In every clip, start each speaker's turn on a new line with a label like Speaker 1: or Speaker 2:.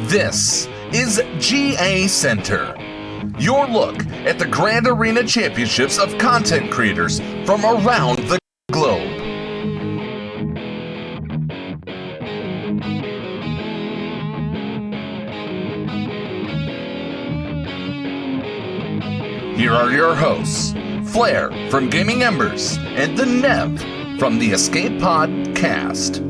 Speaker 1: This is GACenter, your look at the Grand Arena Championships of content creators from around the globe. Here are your hosts, Flair from Gaming Embers and the Nev from the Escape Pod Cast.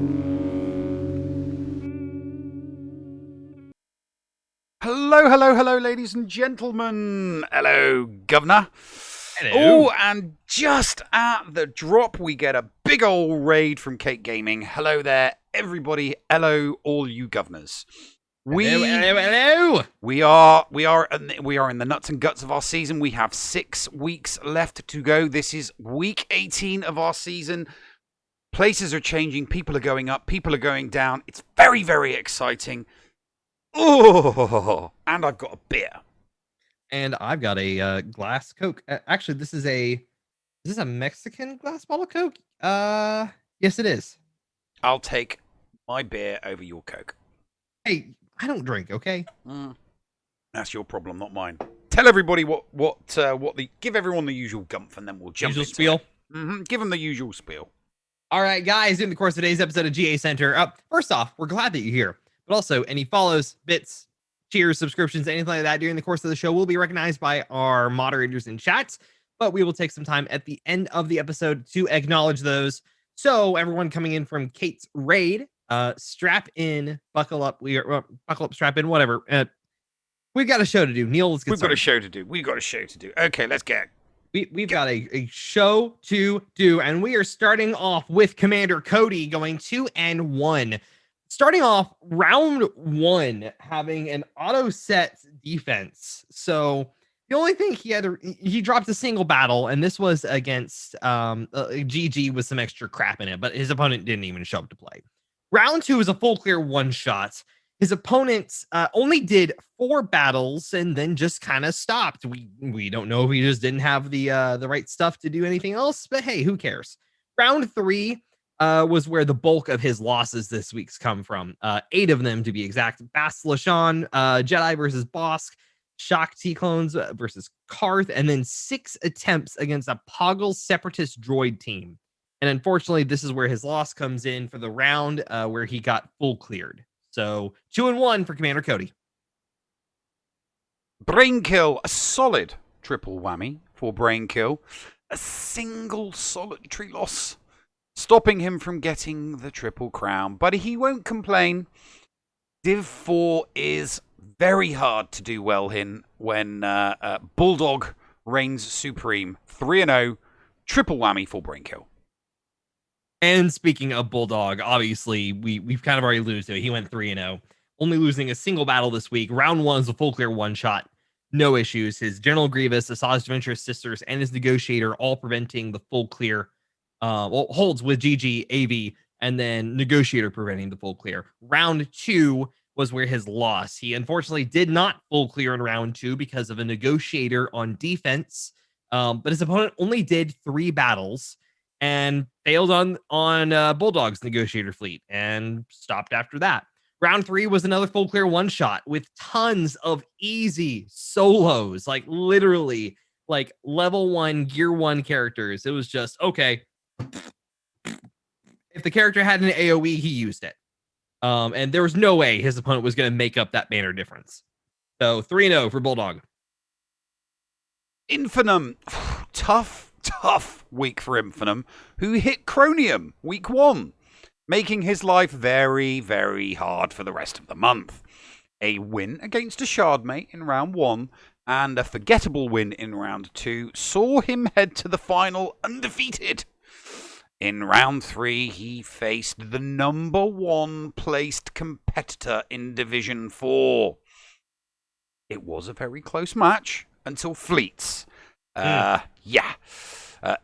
Speaker 2: Hello, ladies and gentlemen. Hello, Governor.
Speaker 3: Hello.
Speaker 2: Oh, and just at the drop, we get a big old raid from Kate Gaming. Hello there, everybody. Hello, all you governors.
Speaker 3: Hello.
Speaker 2: We are in the nuts and guts of our season. We have 6 weeks left to go. This is week 18 of our season. Places are changing. People are going up. People are going down. It's very, very exciting. Oh, and I've got a beer.
Speaker 3: And I've got a glass Coke. Actually, is this a Mexican glass bottle of Coke? Yes, it is.
Speaker 2: I'll take my beer over your Coke.
Speaker 3: Hey, I don't drink, okay?
Speaker 2: That's your problem, not mine. Tell everybody give everyone the usual gumph, and then we'll jump into
Speaker 3: spiel.
Speaker 2: It. Give them the usual spiel.
Speaker 3: All right, guys. In the course of today's episode of GACenter, first off, we're glad that you're here. But also, any follows, bits, cheers, subscriptions, anything like that during the course of the show will be recognized by our moderators in chats. But we will take some time at the end of the episode to acknowledge those. So everyone coming in from Kate's raid, strap in, buckle up, strap in, whatever. We've got a show to do. Neil, let's get started.
Speaker 2: We've got a show to do. Okay, let's get.
Speaker 3: We've got a show to do, and we are starting off with Commander Cody going 2-1. Starting off round 1, having an auto set defense. So the only thing he dropped a single battle, and this was against GG with some extra crap in it, but his opponent didn't even show up to play. Round 2 is a full clear one shot. His opponent only did 4 battles and then just kind of stopped. We don't know if he just didn't have the right stuff to do anything else, but hey, who cares? Round 3 was where the bulk of his losses this week's come from. 8 of them to be exact. Bast Lashawn, Jedi versus Bosk, Shock T-Clones versus Karth, and then 6 attempts against a Poggle Separatist droid team. And unfortunately, this is where his loss comes in for the round where he got full cleared. So 2-1 for Commander Cody.
Speaker 2: Brain kill, a solid triple whammy for brain kill. A single solitary loss, stopping him from getting the triple crown, but he won't complain. Div 4 is very hard to do well in when Bulldog reigns supreme. 3-0, triple whammy for brain kill.
Speaker 3: And speaking of Bulldog, obviously, we've kind of already alluded to it. He went 3-0, only losing a single battle this week. Round 1 is a full clear one shot. No issues. His General Grievous, Asajj Ventress Sisters, and his Negotiator all preventing the full clear. Holds with GG, AV, and then Negotiator preventing the full clear. Round 2 was where his loss. He unfortunately did not full clear in round 2 because of a Negotiator on defense. But his opponent only did 3 battles and failed on Bulldog's Negotiator fleet and stopped after that. Round 3 was another full clear one shot with tons of easy solos, like literally like level 1, gear 1 characters. It was just, okay. If the character had an AoE, he used it. And there was no way his opponent was going to make up that banner difference. So 3-0 for Bulldog.
Speaker 2: Infinum. Tough week for Infinum, who hit Cronium week 1, making his life very, very hard for the rest of the month. A win against a Shardmate in round 1 and a forgettable win in round 2 saw him head to the final undefeated. In round 3, he faced the number 1 placed competitor in Division 4. It was a very close match until Fleets.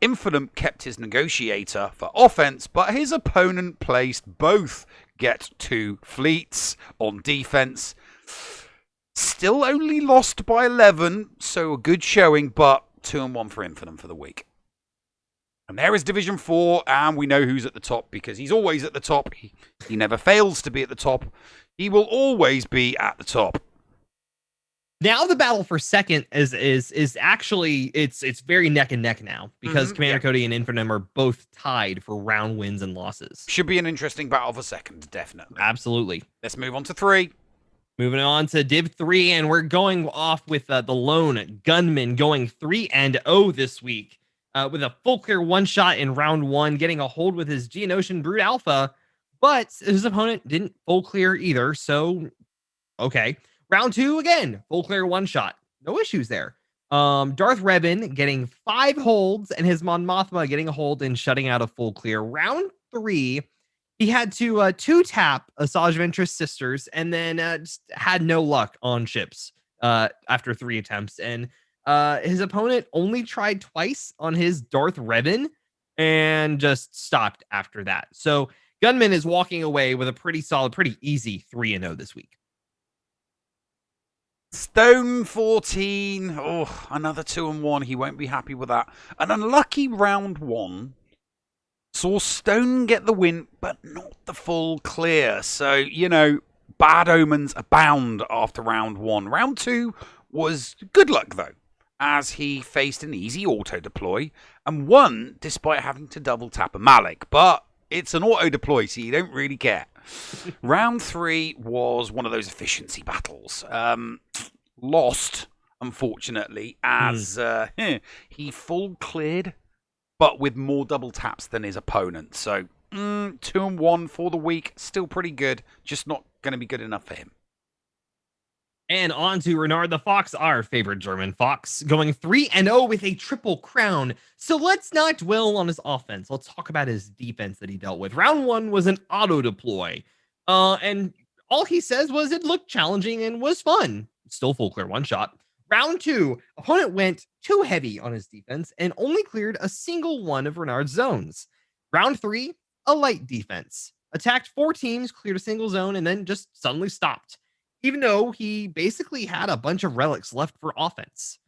Speaker 2: Infinum kept his Negotiator for offense, but his opponent placed both Get 2 Fleets on defense. Still only lost by 11, so a good showing, but 2-1 for Infinum for the week. And there is Division 4, and we know who's at the top because he's always at the top. He never fails to be at the top. He will always be at the top.
Speaker 3: Now the battle for second is actually it's very neck and neck now because Commander Cody and Infernum are both tied for round wins and losses.
Speaker 2: Should be an interesting battle for second, definitely.
Speaker 3: Absolutely.
Speaker 2: Let's move on to 3.
Speaker 3: Moving on to Div 3, and we're going off with the lone gunman going 3-0 this week with a full clear one shot in round 1, getting a hold with his Geonosian Brood Alpha, but his opponent didn't full clear either, so okay. Round 2, again, full clear one shot. No issues there. Darth Revan getting 5 holds, and his Mon Mothma getting a hold and shutting out a full clear. Round 3, he had to 2-tap Asajj Ventress Sisters, and then just had no luck on ships after 3 attempts. And his opponent only tried twice on his Darth Revan and just stopped after that. So Gunman is walking away with a pretty solid, pretty easy 3-0 this week.
Speaker 2: Stone 14. Oh, another 2-1. He won't be happy with that. An unlucky round 1 saw Stone get the win, but not the full clear. So, you know, bad omens abound after round 1. Round 2 was good luck, though, as he faced an easy auto-deploy and won despite having to double-tap a Malik. But it's an auto-deploy, so you don't really care. Round 3 was one of those efficiency battles. Lost, unfortunately, as he full cleared, but with more double taps than his opponent. So 2-1 for the week, still pretty good, just not going to be good enough for him.
Speaker 3: And on to Renard the Fox, our favorite German fox, going 3-0 with a triple crown. So let's not dwell on his offense. Let's talk about his defense that he dealt with. Round 1 was an auto deploy. And all he says was it looked challenging and was fun. Still full clear one shot. Round 2, opponent went too heavy on his defense and only cleared a single one of Renard's zones. Round 3, a light defense. Attacked 4 teams, cleared a single zone, and then just suddenly stopped, even though he basically had a bunch of relics left for offense.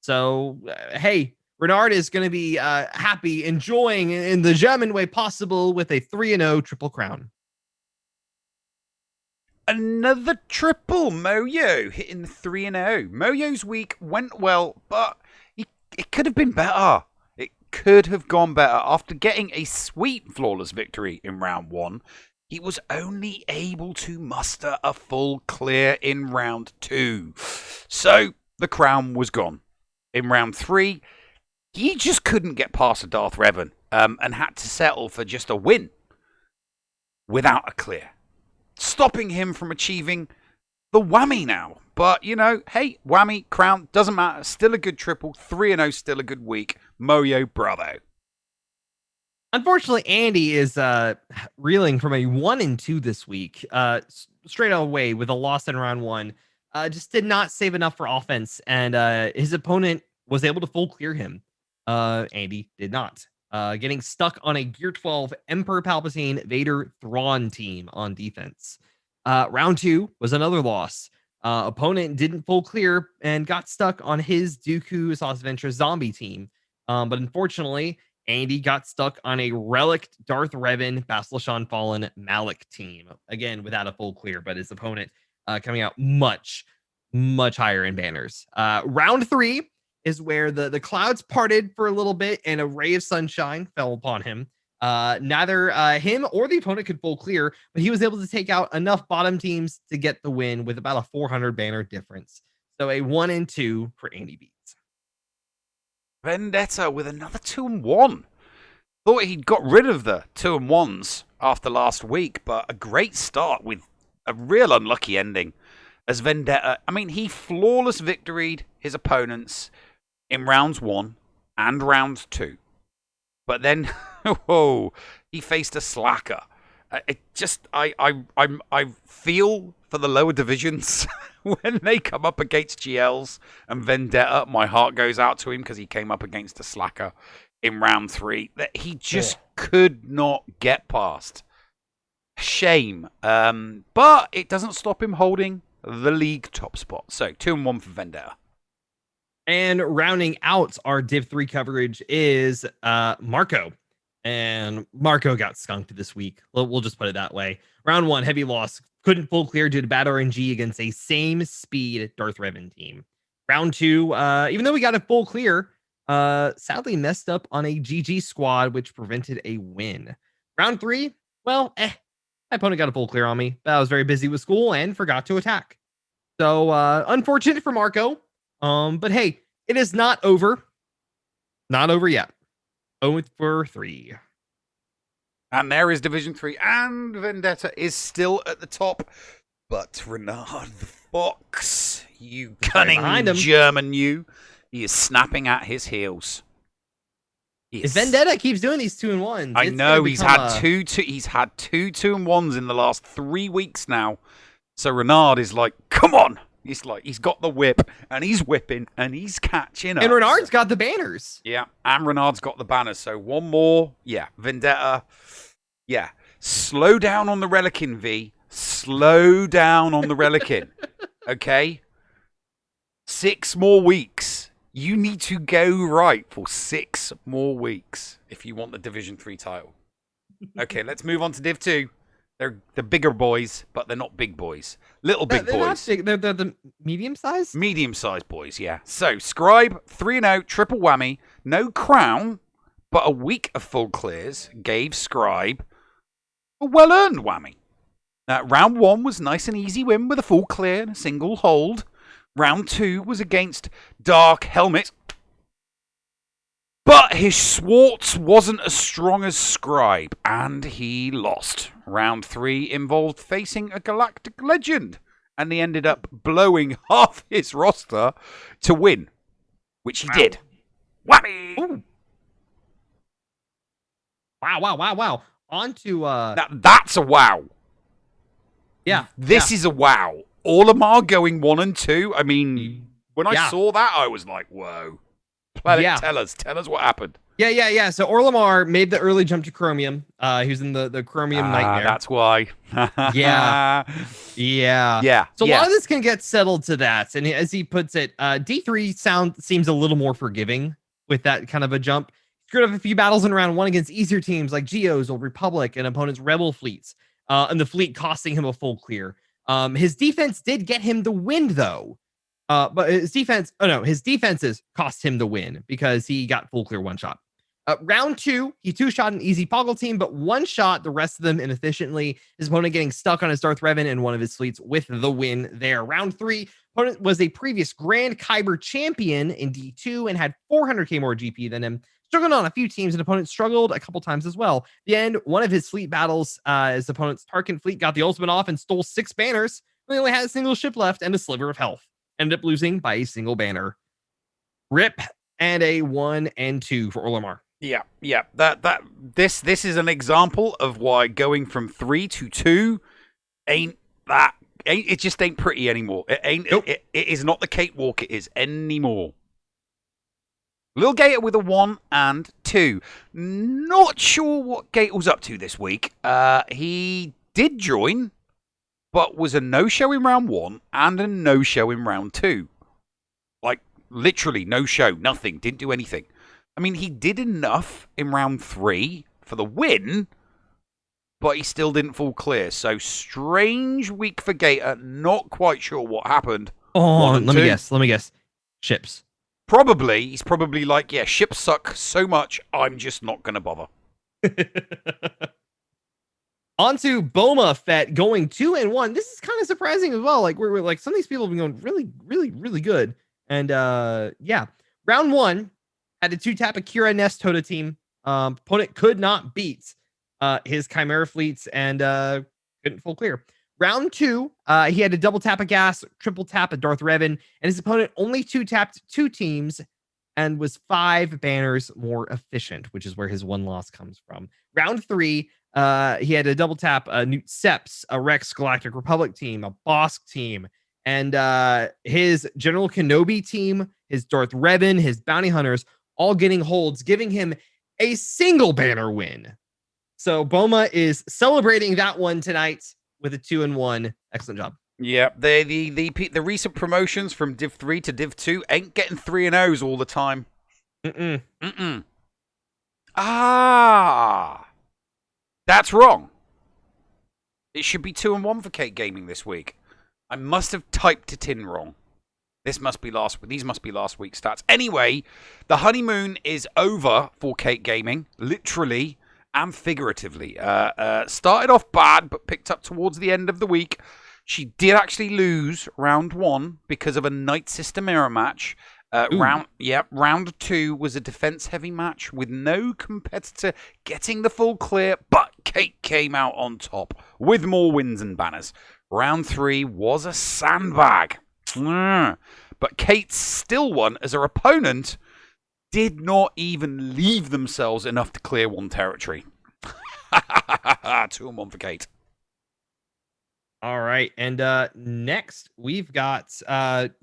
Speaker 3: So, hey, Renard is going to be happy, enjoying in the German way possible with a 3-0 triple crown.
Speaker 2: Another triple, Moyo hitting 3-0. Moyo's week went well, but it could have been better. It could have gone better. After getting a sweet flawless victory in round 1, he was only able to muster a full clear in round 2. So the crown was gone. In round 3, he just couldn't get past a Darth Revan and had to settle for just a win without a clear, stopping him from achieving the whammy now. But, you know, hey, whammy, crown, doesn't matter. Still a good triple. 3-0, still a good week. Moyo, bravo.
Speaker 3: Unfortunately, Andy is reeling from a 1-2 this week, straight away with a loss in round 1. Just did not save enough for offense, and his opponent was able to full clear him. Andy did not. Getting stuck on a Gear 12 Emperor Palpatine Vader Thrawn team on defense. Round 2 was another loss. Opponent didn't full clear and got stuck on his Dooku Asajj Ventress zombie team. But unfortunately, Andy got stuck on a relic Darth Revan Bastila Fallen Malik team. Again, without a full clear, but his opponent coming out much, much higher in banners. Round 3 is where the clouds parted for a little bit and a ray of sunshine fell upon him. Neither him or the opponent could full clear, but he was able to take out enough bottom teams to get the win with about a 400 banner difference. So a 1-2 for Andy Beats.
Speaker 2: Vendetta with another 2-1. Thought he'd got rid of the 2-1s after last week, but a great start with a real unlucky ending. As Vendetta, I mean, he flawless victoried his opponents in rounds 1 and round 2. But then, he faced a slacker. I feel for the lower divisions when they come up against GLs and Vendetta. My heart goes out to him because he came up against a slacker in round 3 that he just could not get past. Shame. But it doesn't stop him holding the league top spot. So 2-1 for Vendetta.
Speaker 3: And rounding out our Div 3 coverage is Marco. And Marco got skunked this week. We'll just put it that way. Round 1, heavy loss. Couldn't full clear due to bad RNG against a same speed Darth Revan team. Round 2, even though we got a full clear, sadly messed up on a GG squad, which prevented a win. Round 3, well, my opponent got a full clear on me, but I was very busy with school and forgot to attack. So unfortunate for Marco. But hey, it is not over. Not over yet. 0 for 3.
Speaker 2: And there is Division 3, and Vendetta is still at the top. But Renard the Fox, you cunning German you, he is snapping at his heels.
Speaker 3: If Vendetta keeps doing these 2-1s,
Speaker 2: I know he's had two 2-1s in the last 3 weeks now. So Renard is like, come on. He's like, he's got the whip, and he's whipping, and he's catching up.
Speaker 3: And Renard's got the banners.
Speaker 2: Yeah, and Renard's got the banners. So one more. Yeah, Vendetta. Yeah. Slow down on the Relicin, V. Slow down on the Relicin. Okay? 6 more weeks. You need to go right for 6 more weeks if you want the Division 3 title. Okay, let's move on to Div 2. They're the bigger boys, but they're not big boys. Little big
Speaker 3: they're
Speaker 2: boys.
Speaker 3: Not big. They're the medium size?
Speaker 2: Medium sized boys, yeah. So, Scribe, 3-0, triple whammy, no crown, but a week of full clears gave Scribe a well-earned whammy. Round 1 was nice and easy win with a full clear and a single hold. Round 2 was against Dark Helmet. But his Swartz wasn't as strong as Scribe, and he lost. Round 3 involved facing a galactic legend, and he ended up blowing half his roster to win, which he did. Whammy!
Speaker 3: Ooh. Wow. On to...
Speaker 2: That's a wow.
Speaker 3: Yeah.
Speaker 2: This is a wow. Olimar going 1 and 2. I mean, when I saw that, I was like, whoa. Tell us what happened.
Speaker 3: Yeah. So Orlamar made the early jump to Chromium. He was in the Chromium Nightmare.
Speaker 2: That's why.
Speaker 3: Yeah. So a lot of this can get settled to that. And as he puts it, D3 seems a little more forgiving with that kind of a jump. Screwed up a few battles in round 1 against easier teams like Geos or Republic and opponents' Rebel fleets. And the fleet costing him a full clear. His defense did get him the win, though. But his defenses cost him the win because he got full clear 1 shot. Round 2, he 2-shot an easy Poggle team, but 1 shot the rest of them inefficiently. His opponent getting stuck on his Darth Revan and one of his fleets with the win there. Round 3, opponent was a previous Grand Kyber champion in D2 and had 400k more GP than him. Struggled on a few teams, and opponent struggled a couple times as well. The end, one of his fleet battles, his opponent's Tarkin fleet got the ultimate off and stole 6 banners. He only had a single ship left and a sliver of health. Ended up losing by a single banner. Rip, and a 1 and 2 for Orlamar.
Speaker 2: Yeah. This is an example of why going from 3 to 2 it just ain't pretty anymore. It ain't. Nope. It is not the cakewalk it is anymore. Lil Gator with a 1 and 2. Not sure what Gator was up to this week. He did join, but was a no-show in round 1 and a no-show in round 2. Like, literally no show, nothing, didn't do anything. I mean, he did enough in round 3 for the win, but he still didn't full clear. So, strange week for Gator. Not quite sure what happened.
Speaker 3: Oh, let me guess. Ships.
Speaker 2: Probably. He's probably like, yeah, ships suck so much, I'm just not going to bother.
Speaker 3: On to Boma Fett going 2 and 1. This is kind of surprising as well. Like we're like some of these people have been going really good. And round 1 had to 2-tap Akira Nest Toda team. Opponent could not beat his Chimera fleets and couldn't full clear. Round 2, he had to double tap a gas, triple tap a Darth Revan, and his opponent only 2-tapped 2 teams and was 5 banners more efficient, which is where his 1 loss comes from. Round 3, he had to double tap a Newt Seps, a Rex Galactic Republic team, a Bosk team, and his General Kenobi team, his Darth Revan, his Bounty Hunters, all getting holds, giving him a single banner win. So Boma is celebrating that one tonight with a 2 and 1. Excellent job.
Speaker 2: Yeah, the recent promotions from Div 3 to Div 2 ain't getting 3 and O's all the time. Mm-mm. Ah, that's wrong. It should be 2 and 1 for Kate Gaming this week. I must have typed it in wrong. These must be last week's stats. Anyway, the honeymoon is over for Kate Gaming, literally and figuratively. Started off bad, but picked up towards the end of the week. She did actually lose round 1 because of a Night Sister mirror match. Round 2 was a defense-heavy match with no competitor getting the full clear, but Kate came out on top with more wins and banners. Round 3 was a sandbag. But Kate still won as her opponent did not even leave themselves enough to clear 1 territory. 2 and 1 for Kate.
Speaker 3: All right, and next we've got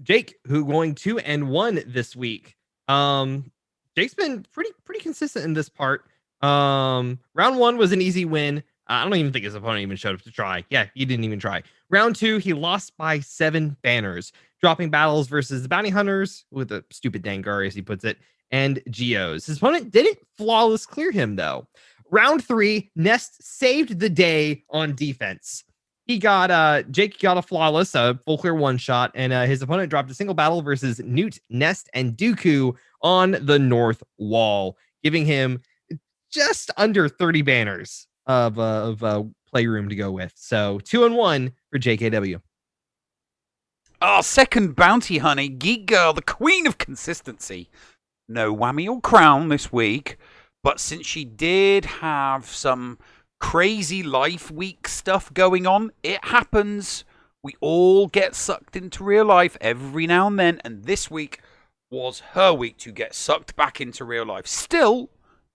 Speaker 3: Jake, who going 2 and 1 this week. Jake's been pretty consistent in this part. Round 1 was an easy win. I don't even think his opponent even showed up to try. Yeah, he didn't even try. Round 2, he lost by 7 banners, dropping battles versus the Bounty Hunters with a stupid Dangar, as he puts it, and Geos. His opponent didn't flawless clear him, though. Round 3, Nest saved the day on defense. Jake got a flawless, full clear 1-shot, and his opponent dropped a single battle versus Newt, Nest, and Dooku on the north wall, giving him just under 30 banners of playroom to go with. So 2 and 1 for JKW.
Speaker 2: Our second bounty honey, Geek Girl, the queen of consistency. No whammy or crown this week, but since she did have some crazy life week stuff going on, it happens. We all get sucked into real life every now and then, and this week was her week to get sucked back into real life. Still,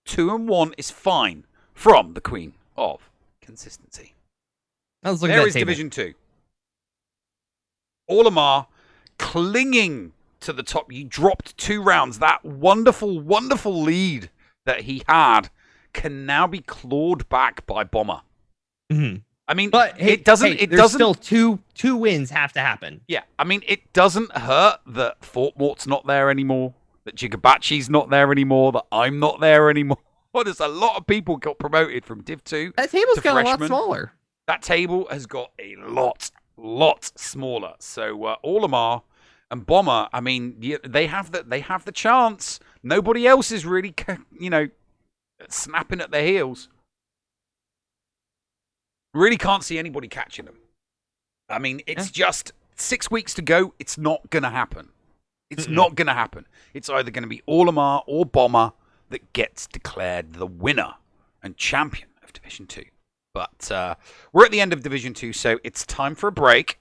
Speaker 2: 2 and 1 is fine from the queen of consistency. There is Division 2. Olimar clinging to the top. You dropped 2 rounds. That wonderful, wonderful lead that he had can now be clawed back by Bomber.
Speaker 3: Mm-hmm.
Speaker 2: I mean,
Speaker 3: but
Speaker 2: it doesn't. It doesn't.
Speaker 3: Still two wins have to happen.
Speaker 2: Yeah, I mean, it doesn't hurt that Fort Mort's not there anymore, that Jigabachi's not there anymore, that I'm not there anymore. Well, there's a lot of people got promoted from Div 2.
Speaker 3: That table's
Speaker 2: to
Speaker 3: got
Speaker 2: freshman.
Speaker 3: a lot smaller.
Speaker 2: That table has got a lot smaller. So Olimar and Bomber, I mean, they have the chance. Nobody else is really, snapping at their heels. Really can't see anybody catching them. I mean, it's just 6 weeks to go. It's not going to happen. It's not going to happen. It's either going to be Olimar or Bomber that gets declared the winner and champion of Division 2. But we're at the end of Division 2, so it's time for a break.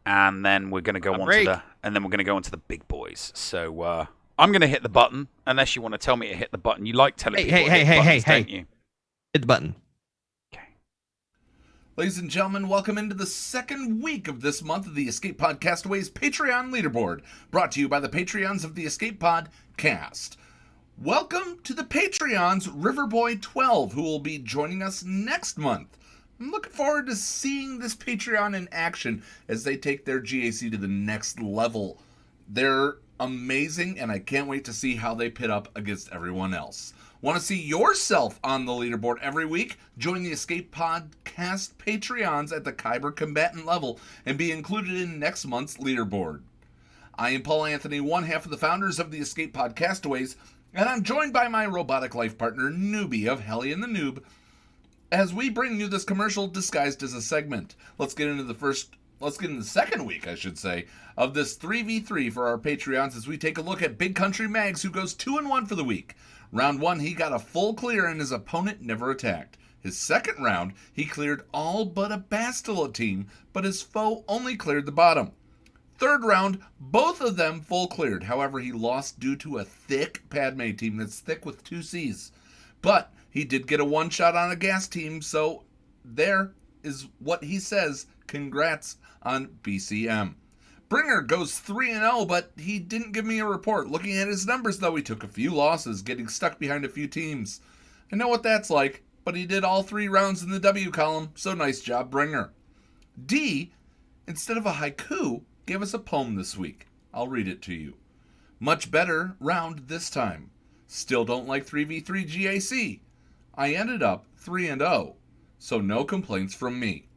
Speaker 2: And then we're going to go on to the big boys. So I'm going to hit the button, unless you want to tell me to hit the button. You like telling people to hit buttons, don't you?
Speaker 3: Hit the button.
Speaker 2: Okay.
Speaker 1: Ladies and gentlemen, welcome into the second week of this month of the Escape Pod Castaways Patreon Leaderboard, brought to you by the Patreons of the Escape Pod Cast. Welcome to the Patreons Riverboy 12, who will be joining us next month. I'm looking forward to seeing this Patreon in action as they take their GAC to the next level. They're amazing, and I can't wait to see how they pit up against everyone else. Want to see yourself on the leaderboard every week? Join the Escape Podcast Patreons at the Kyber Combatant level and be included in next month's leaderboard. I am Paul Anthony, one half of the founders of the Escape Pod Castaways, and I'm joined by my robotic life partner, Newbie of Helly and the Noob, as we bring you this commercial disguised as a segment. Let's get into the second week, I should say, of this 3v3 for our Patreons as we take a look at Big Country Mags, who goes 2 and 1 for the week. Round 1, he got a full clear and his opponent never attacked. His second round, he cleared all but a Bastila team, but his foe only cleared the bottom. Third round, both of them full cleared. However, he lost due to a thick Padme team that's thick with 2 Cs. But he did get a 1-shot on a gas team, so there is what he says. Congrats on BCM. Bringer goes 3-0, but he didn't give me a report. Looking at his numbers, though, he took a few losses, getting stuck behind a few teams. I know what that's like. but he did all 3 rounds in the W column, so nice job, Bringer. D, instead of a haiku, gave us a poem this week. I'll read it to you. Much better round this time. Still don't like 3v3 GAC. I ended up 3-0, so no complaints from me.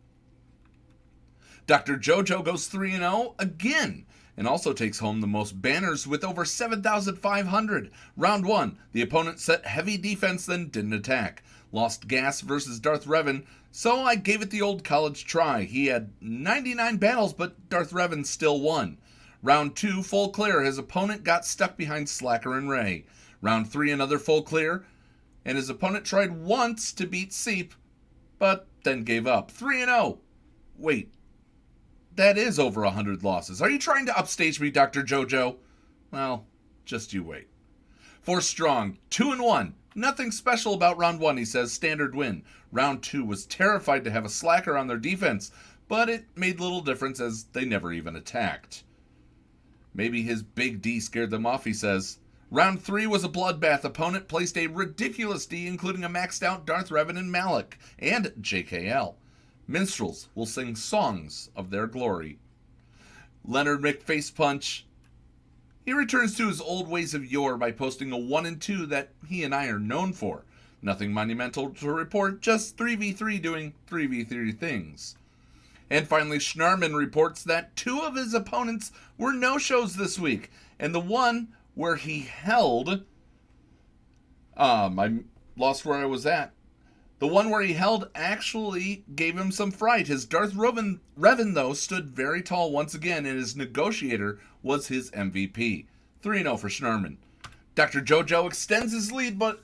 Speaker 1: Dr. JoJo goes 3-0 again, and also takes home the most banners with over 7,500. Round 1, the opponent set heavy defense then didn't attack. Lost gas versus Darth Revan, so I gave it the old college try. He had 99 battles, but Darth Revan still won. Round 2, full clear. His opponent got stuck behind Slacker and Ray. Round 3, another full clear, and his opponent tried once to beat Seep, but then gave up. 3-0. Wait, that is over 100 losses. Are you trying to upstage me, Dr. JoJo? Well, just you wait. 4 strong, 2-1. Nothing special about round 1, he says. Standard win. Round 2 was terrified to have a slacker on their defense, but it made little difference as they never even attacked. Maybe his big D scared them off, he says. Round 3 was a bloodbath. Opponent placed a ridiculous D, including a maxed out Darth Revan and Malak, and JKL. Minstrels will sing songs of their glory. Leonard McFacepunch. He returns to his old ways of yore by posting a 1 and 2 that he and I are known for. Nothing monumental to report, just 3v3 doing 3v3 things. And finally, Schnarman reports that 2 of his opponents were no-shows this week, and the one where he held... I lost where I was at. The one where he held actually gave him some fright. His Darth Revan, though, stood very tall once again, and his negotiator was his MVP. 3-0 for Schnarman. Dr. JoJo extends his lead, but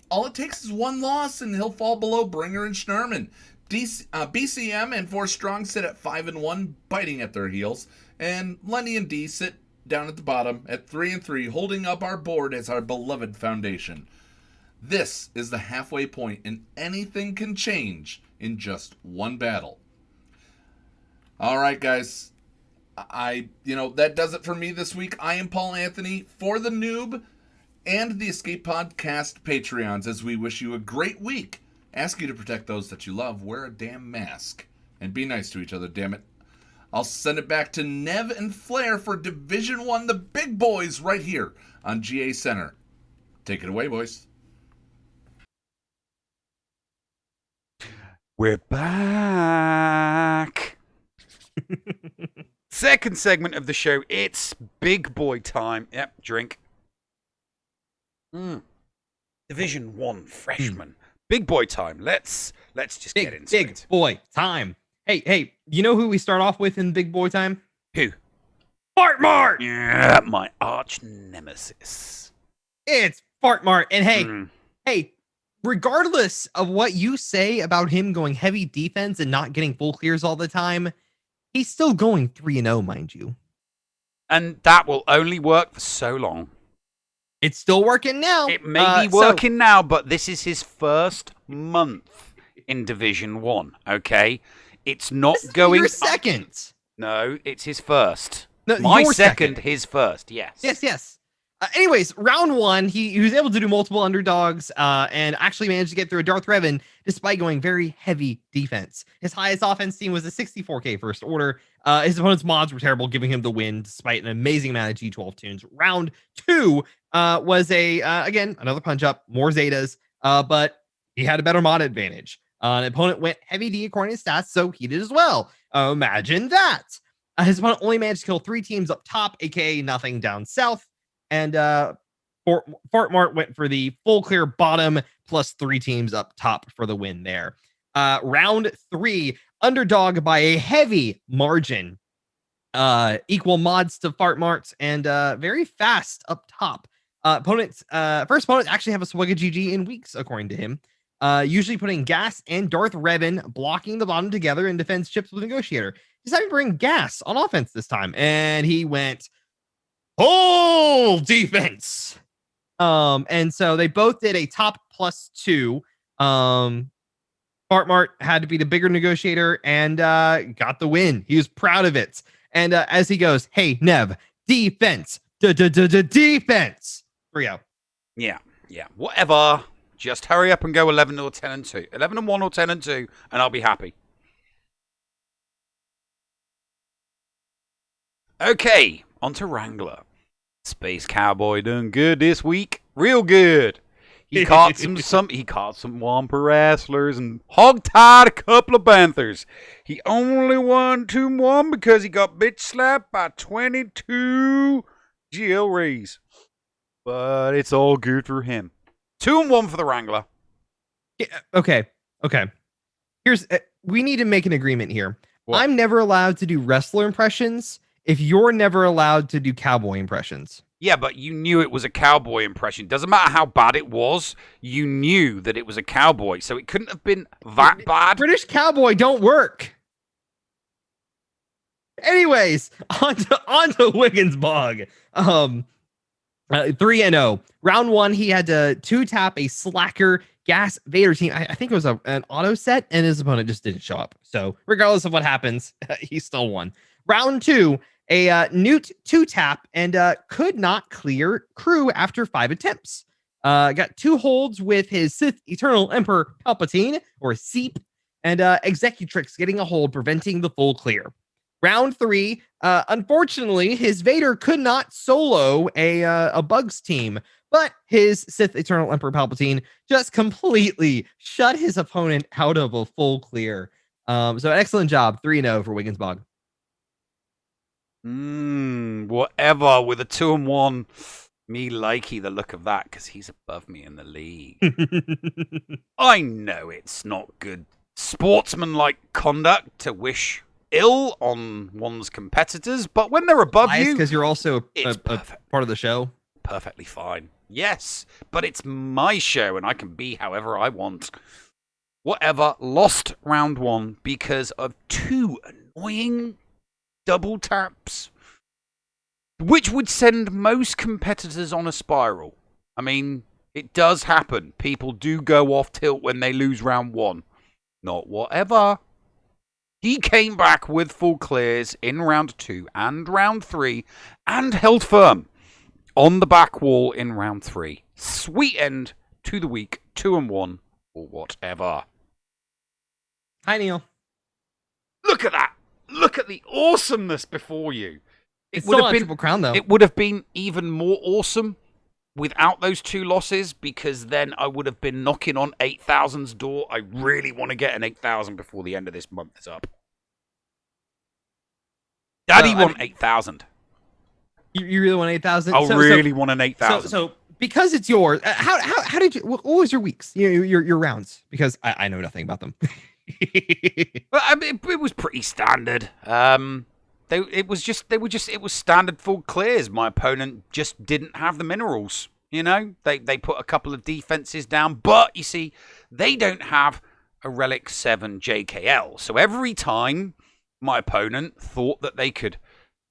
Speaker 1: all it takes is 1 loss, and he'll fall below Bringer and Schnarman. BCM and 4 Strong sit at 5-1, biting at their heels, and Lenny and D sit down at the bottom at 3-3, holding up our board as our beloved foundation. This is the halfway point, and anything can change in just 1 battle. All right, guys. That does it for me this week. I am Paul Anthony for the Noob and the Escape Podcast Patreons, as we wish you a great week. Ask you to protect those that you love, wear a damn mask, and be nice to each other, damn it. I'll send it back to Nev and Flair for Division 1, the big boys, right here on GACenter. Take it away, boys.
Speaker 2: We're back. Second segment of the show. It's big boy time. Yep, drink. Division 1 freshman. Big boy time. Let's just get into it.
Speaker 3: Big boy time. Hey, you know who we start off with in big boy time?
Speaker 2: Who?
Speaker 3: Fart Mart!
Speaker 2: Yeah, my arch nemesis.
Speaker 3: It's Fart Mart. And hey, regardless of what you say about him going heavy defense and not getting full clears all the time, he's still going 3-0, mind you.
Speaker 2: And that will only work for so long.
Speaker 3: It's still working now.
Speaker 2: It may be working now, but this is his first month in Division 1, okay? It's not going...
Speaker 3: Your second.
Speaker 2: No, it's his first.
Speaker 3: No,
Speaker 2: my second, his first, yes.
Speaker 3: Yes. Anyways, round 1, he was able to do multiple underdogs and actually managed to get through a Darth Revan despite going very heavy defense. His highest offense team was a 64k first order. His opponent's mods were terrible, giving him the win despite an amazing amount of G12 tunes. Round 2 was again, another punch up, more Zetas, but he had a better mod advantage. An opponent went heavy D according to stats, so he did as well. Imagine that. His opponent only managed to kill 3 teams up top, aka nothing down south. And Fart Mart went for the full clear bottom plus 3 teams up top for the win there. Round 3, underdog by a heavy margin. Equal mods to Fart Mart's and very fast up top. First opponents actually have a SWGOH in weeks, according to him. Usually putting Gas and Darth Revan blocking the bottom together in defense chips with Negotiator. Decided to bring Gas on offense this time, and he went whole defense. And so they both did a top +2. Fart Mart had to be the bigger Negotiator and got the win. He was proud of it. And as he goes, hey, Nev, defense, defense. 3-0.
Speaker 2: Yeah, whatever. Just hurry up and go 11 or 10 and 2. 11 and 1 or 10 and 2, and I'll be happy. Okay, on to Wrangler. Space Cowboy done good this week. Real good. He caught some Wampa wrestlers and hog-tied a couple of Panthers. He only won 2-1 because he got bitch slapped by 22 GL Rays. But it's all good for him. 2-1 for the Wrangler.
Speaker 3: Yeah, okay. Here's we need to make an agreement here.
Speaker 2: What?
Speaker 3: I'm never allowed to do wrestler impressions if you're never allowed to do cowboy impressions.
Speaker 2: Yeah, but you knew it was a cowboy impression. Doesn't matter how bad it was. You knew that it was a cowboy, so it couldn't have been that bad.
Speaker 3: British cowboy don't work. Anyways, on to Wiggins Bog. 3-0. Round 1, he had to 2-tap a slacker Gas Vader team. I think it was an auto set, and his opponent just didn't show up. So regardless of what happens, he still won. Round 2, a Newt 2-tap and could not clear crew after 5 attempts. Got 2 holds with his Sith Eternal Emperor Palpatine, or Seep, and Executrix getting a hold, preventing the full clear. Round 3, unfortunately, his Vader could not solo a Bugs team, but his Sith Eternal Emperor Palpatine just completely shut his opponent out of a full clear. So excellent job, 3-0 for Wiggins Bog.
Speaker 2: Whatever, with a 2-1. Me likey the look of that, because he's above me in the league. I know it's not good sportsmanlike conduct to wish ill on one's competitors, but when they're above you,
Speaker 3: because you're also a part of the show.
Speaker 2: Perfectly fine. Yes, but it's my show and I can be however I want. Whatever, lost round 1 because of 2 annoying double taps, which would send most competitors on a spiral. I mean, it does happen. People do go off tilt when they lose round 1. Not whatever. He came back with full clears in round 2 and round 3 and held firm on the back wall in round 3. Sweet end to the week, 2-1 or whatever.
Speaker 3: Hi, Neil.
Speaker 2: Look at that. Look at the awesomeness before you.
Speaker 3: It's still not a Triple Crown, though.
Speaker 2: It would have been even more awesome without those 2 losses, because then I would have been knocking on 8,000's door. I really want to get an 8,000 before the end of this month is up. Daddy want 8,000.
Speaker 3: You really want 8,000?
Speaker 2: I really want an 8,000.
Speaker 3: So because it's yours, how did you? What was your weeks? Your rounds? Because I know nothing about them.
Speaker 2: Well, I mean, it was pretty standard. It was standard full clears. My opponent just didn't have the minerals. You know, they put a couple of defenses down, but you see, they don't have a Relic 7 JKL. So every time my opponent thought that they could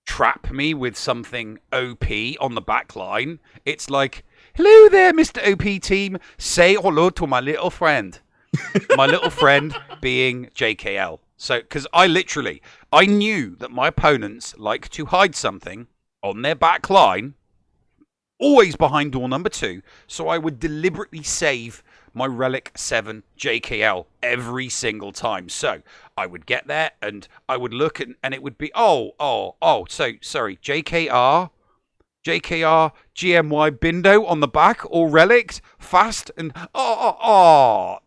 Speaker 2: trap me with something OP on the back line, it's like, hello there, Mr. OP team. Say hello to my little friend. My little friend being JKL. So, because I knew that my opponents like to hide something on their back line, always behind door number 2. So I would deliberately save my Relic 7 JKL every single time. So I would get there and I would look and it would be, so sorry, JKR, GMY Bindo on the back, all relics, fast, and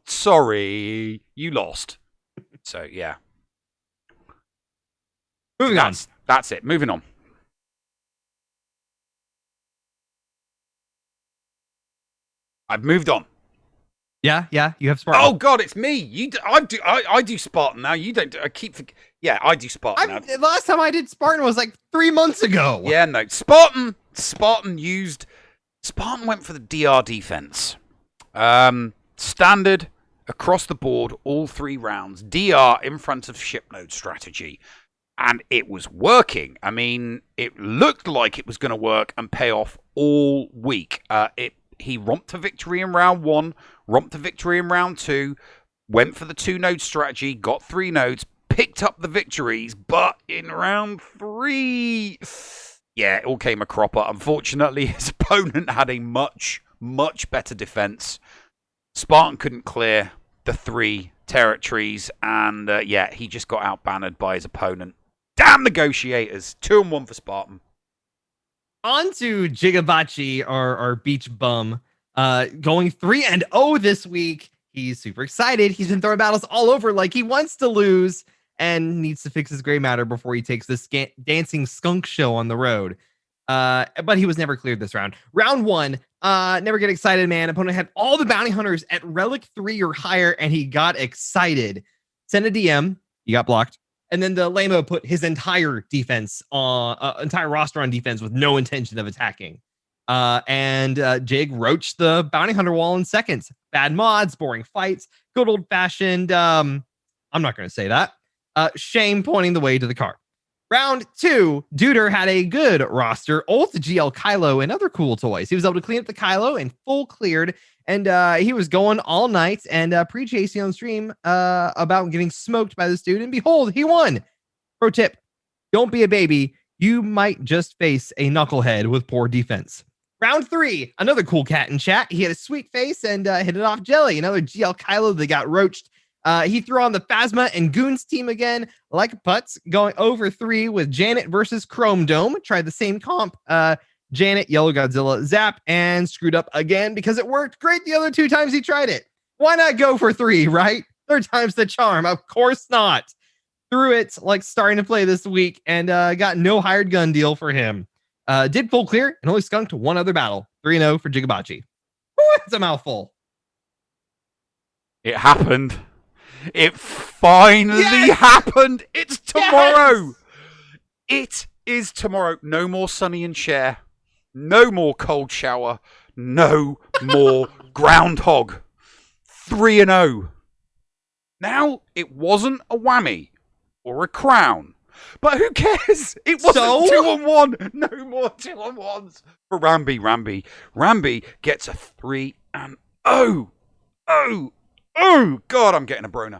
Speaker 2: sorry, you lost. So, yeah.
Speaker 3: Moving on.
Speaker 2: That's it. Moving on. I've moved on.
Speaker 3: Yeah, you have Spartan.
Speaker 2: Oh God, it's me. I do Spartan now. You don't. Yeah, I do Spartan now.
Speaker 3: Last time I did Spartan was like 3 months ago.
Speaker 2: Yeah, no. Spartan went for the DR defense. Standard across the board, all 3 rounds. DR in front of ship node strategy. And it was working. I mean, it looked like it was going to work and pay off all week. He romped to victory in round 1, romped to victory in round 2, went for the 2-node strategy, got 3 nodes, picked up the victories, but in round 3, yeah, it all came a cropper. Unfortunately, his opponent had a much, much better defense. Spartan couldn't clear the 3 territories, and he just got out-bannered by his opponent. Damn negotiators! 2-1 for Spartan.
Speaker 3: On to Jigabachi, our beach bum, going 3-0 this week. He's super excited. He's been throwing battles all over like he wants to lose and needs to fix his gray matter before he takes this dancing skunk show on the road. But he was never cleared this round. Round 1, never get excited, man. Opponent had all the bounty hunters at relic 3 or higher, and he got excited. Sent a DM, he got blocked. And then the Lamo put his entire defense entire roster on defense with no intention of attacking. And Jig roached the bounty hunter wall in seconds. Bad mods, boring fights, good old fashioned. I'm not going to say that. Shame pointing the way to the car. Round 2, Duder had a good roster, ult GL Kylo and other cool toys. He was able to clean up the Kylo and full cleared, and he was going all night and pre-chasing on stream about getting smoked by this dude, and behold, he won. Pro tip, don't be a baby. You might just face a knucklehead with poor defense. Round 3, another cool cat in chat. He had a sweet face and hit it off Jelly. Another GL Kylo that got roached. He threw on the Phasma and Goons team again, like putts, going over 3 with Janet versus Chrome Dome. Tried the same comp. Janet, Yellow Godzilla, Zap, and screwed up again because it worked great the other 2 times he tried it. Why not go for 3, right? 3rd time's the charm. Of course not. Threw it like starting to play this week and got no hired gun deal for him. Did full clear and only skunked 1 other battle. 3-0 for Jigabachi. It's a mouthful.
Speaker 2: It happened. It finally happened. It's tomorrow. Yes! It is tomorrow. No more Sonny and Cher. No more cold shower. No more groundhog. 3-0. Now, it wasn't a whammy or a crown. But who cares? It wasn't 2-1. No more 2-1s for Rambi. Rambi gets a 3-0. Oh, God, I'm getting a Broner.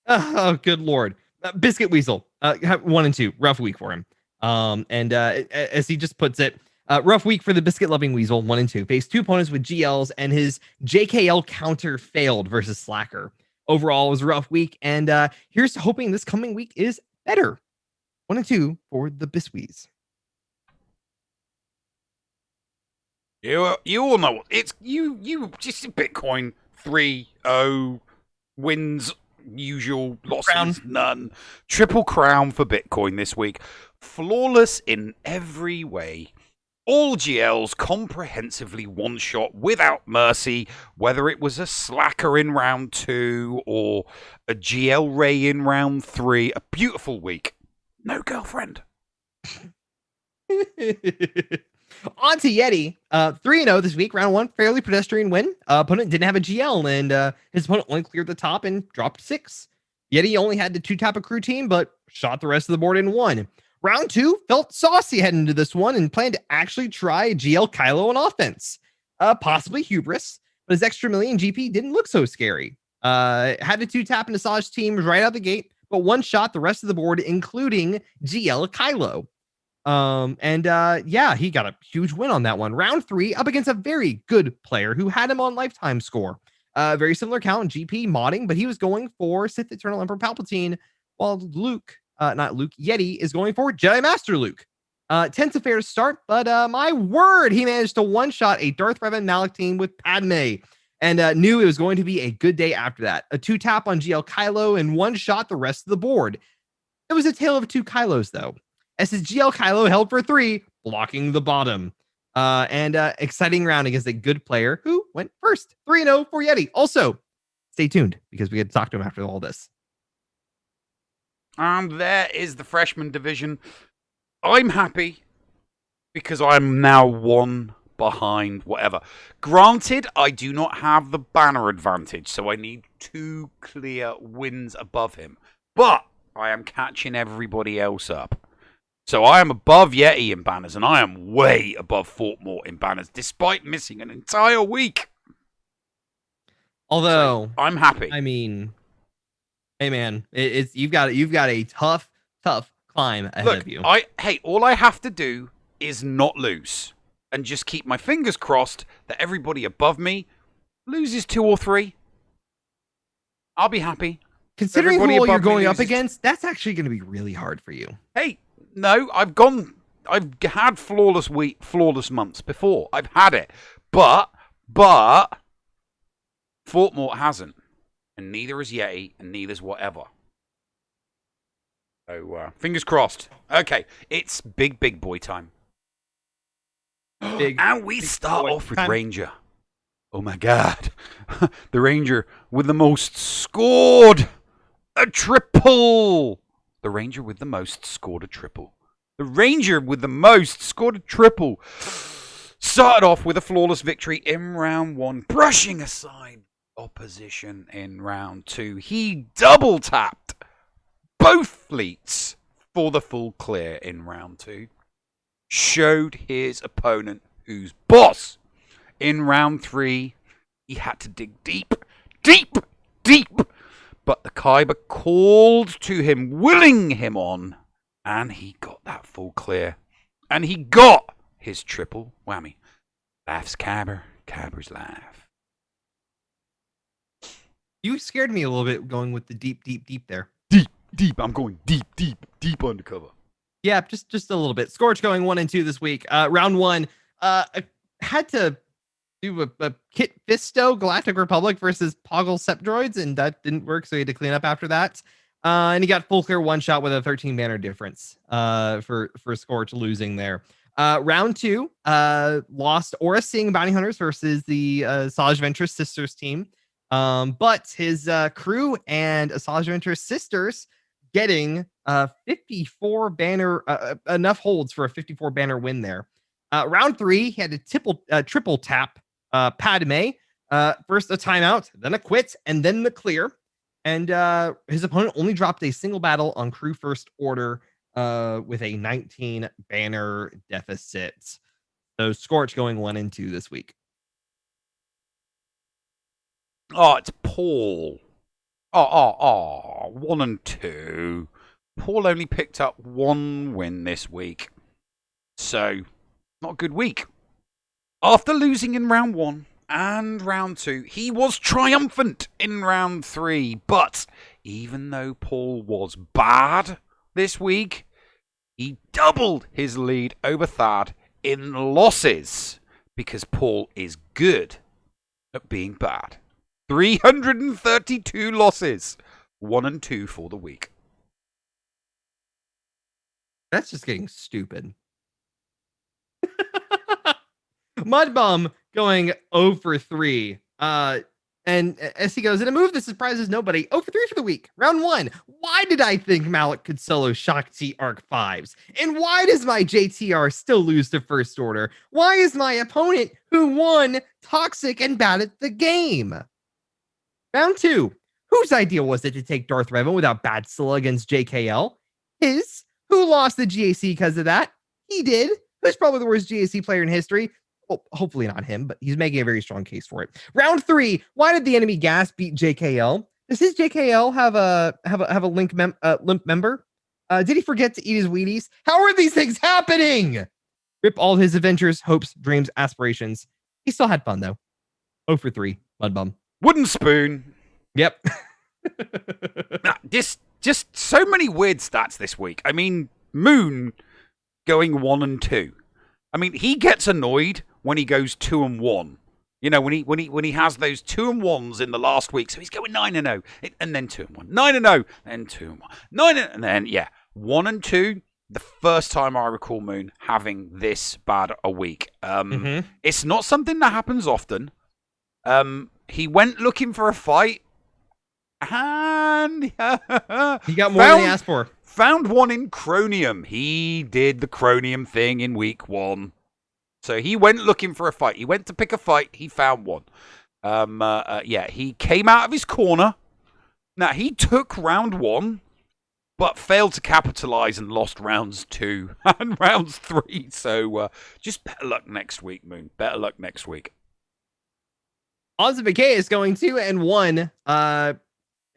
Speaker 3: Oh, good Lord. Biscuit Weasel, 1 and 2. Rough week for him. And as he just puts it, rough week for the biscuit-loving Weasel, 1 and 2. Faced 2 opponents with GLs, and his JKL counter failed versus Slacker. Overall, it was a rough week, and here's hoping this coming week is better. 1 and 2 for the Biswees.
Speaker 2: You all know it's you just Bitcoin 3-0 wins, usual losses
Speaker 3: Crown.
Speaker 2: None. Triple crown for Bitcoin this week. Flawless in every way. All GLs comprehensively one shot without mercy, whether it was a Slacker in round 2 or a GL Ray in round 3. A beautiful week. No girlfriend.
Speaker 3: On to Yeti. 3-0 this week. Round 1, fairly pedestrian win. Opponent didn't have a GL, and his opponent only cleared the top and dropped 6. Yeti only had to 2-tap a crew team, but shot the rest of the board in 1. Round 2, felt saucy heading into this one and planned to actually try a GL Kylo on offense. Possibly hubris, but his extra million GP didn't look so scary. Had to 2-tap and massage teams right out the gate, but one shot the rest of the board, including GL Kylo. He got a huge win on that one. Round 3, up against a very good player who had him on lifetime score. Very similar count in GP modding, but he was going for Sith Eternal Emperor Palpatine, while Yeti is going for Jedi Master Luke. Tense affair to start, but my word, he managed to one-shot a Darth Revan Malak team with Padme, and knew it was going to be a good day after that. A 2-tap on GL Kylo and one shot the rest of the board. It was a tale of 2 Kylos, though, as his GL Kylo held for 3, blocking the bottom. Exciting round against a good player who went first. 3-0 for Yeti. Also, stay tuned because we had to talk to him after all this.
Speaker 2: And there is the freshman division. I'm happy because I'm now 1 behind whatever. Granted, I do not have the banner advantage, so I need 2 clear wins above him. But I am catching everybody else up. So I am above Yeti in banners, and I am way above Fortmore in banners, despite missing an entire week.
Speaker 3: Although,
Speaker 2: so I'm happy.
Speaker 3: I mean, hey man, you've got a tough climb ahead
Speaker 2: Look,
Speaker 3: of you.
Speaker 2: all I have to do is not lose and just keep my fingers crossed that everybody above me loses 2 or 3. I'll be happy.
Speaker 3: Considering who
Speaker 2: everybody
Speaker 3: all you're
Speaker 2: above me
Speaker 3: going up
Speaker 2: loses.
Speaker 3: against, that's actually going to be really hard for you.
Speaker 2: Hey, no, I've had flawless months before. I've had it. But Fortmort hasn't. And neither is Yeti, and neither's whatever. So, fingers crossed. Okay, it's big boy time. And we start off with Ranger. Oh my god. The Ranger with the most scored. A triple. The Ranger with the most scored a triple. The Ranger with the most scored a triple. Started off with a flawless victory in round 1, brushing aside opposition in round 2. He double tapped both fleets for the full clear in round 2. Showed his opponent who's boss. In round 3, he had to dig deep. But the Kyber called to him, willing him on, and he got that full clear. And he got his triple whammy. Laughs Kyber, Kyber's laugh.
Speaker 3: You scared me a little bit going with the deep there.
Speaker 2: Deep. I'm going deep undercover.
Speaker 3: Yeah, just a little bit. Scorch going 1 and 2 this week. Round 1, had to do a Kit Fisto Galactic Republic versus Poggle Sept Droids, and that didn't work, so he had to clean up after that. And he got full clear one shot with a 13 banner difference for Scorch losing there. Round 2, lost Aura Seeing Bounty Hunters versus the Asajj Ventress Sisters team. But his crew and Asajj Ventress Sisters getting 54 banner, enough holds for a 54 banner win there. Round 3, he had to triple tap Padme. First a timeout, then a quit, and then the clear. And his opponent only dropped a single battle on crew first order with a 19 banner deficit. So Scorch going 1 and 2 this week.
Speaker 2: Oh, it's Paul. 1 and 2. Paul only picked up 1 win this week. So, not a good week. After losing in round 1 and round 2, he was triumphant in round 3. But even though Paul was bad this week, he doubled his lead over Thad in losses because Paul is good at being bad. 332 losses. 1 and 2 for the week.
Speaker 3: That's just getting stupid. Mudbum going 0 for 3. And as he goes, in a move that surprises nobody, 0 for 3 for the week. Round 1. Why did I think Malik could solo Shakti Arc 5s? And why does my JTR still lose to First Order? Why is my opponent, who won, toxic and bad at the game? Round 2. Whose idea was it to take Darth Revan without Bad Scylla against JKL? His. Who lost the GAC because of that? He did. Who's probably the worst GAC player in history? Well, hopefully not him, but he's making a very strong case for it. Round 3. Why did the enemy gas beat JKL? Does his JKL have a limp member? Did he forget to eat his Wheaties? How are these things happening? Rip all his adventures, hopes, dreams, aspirations. He still had fun though. 0 for 3. Mudbum.
Speaker 2: Wooden spoon.
Speaker 3: Yep.
Speaker 2: Just so many weird stats this week. I mean, Moon going 1 and 2. I mean, he gets annoyed when he goes 2 and 1. You know, when he has those 2 and 1s in the last week, so he's going 9 and 0, and then 2 and 1, 9 and 0, then 2 and 1, 9 and then 1 and 2. The first time I recall Moon having this bad a week. It's not something that happens often. He went looking for a fight, and he
Speaker 3: got more than he asked for.
Speaker 2: Found one in Cronium. He did the Cronium thing in week 1. So he went looking for a fight. He went to pick a fight. He found one. He came out of his corner. Now, he took round 1, but failed to capitalize and lost rounds 2 and rounds 3. So just better luck next week, Moon. Better luck next week.
Speaker 3: Ozzy McKay is going 2 and 1.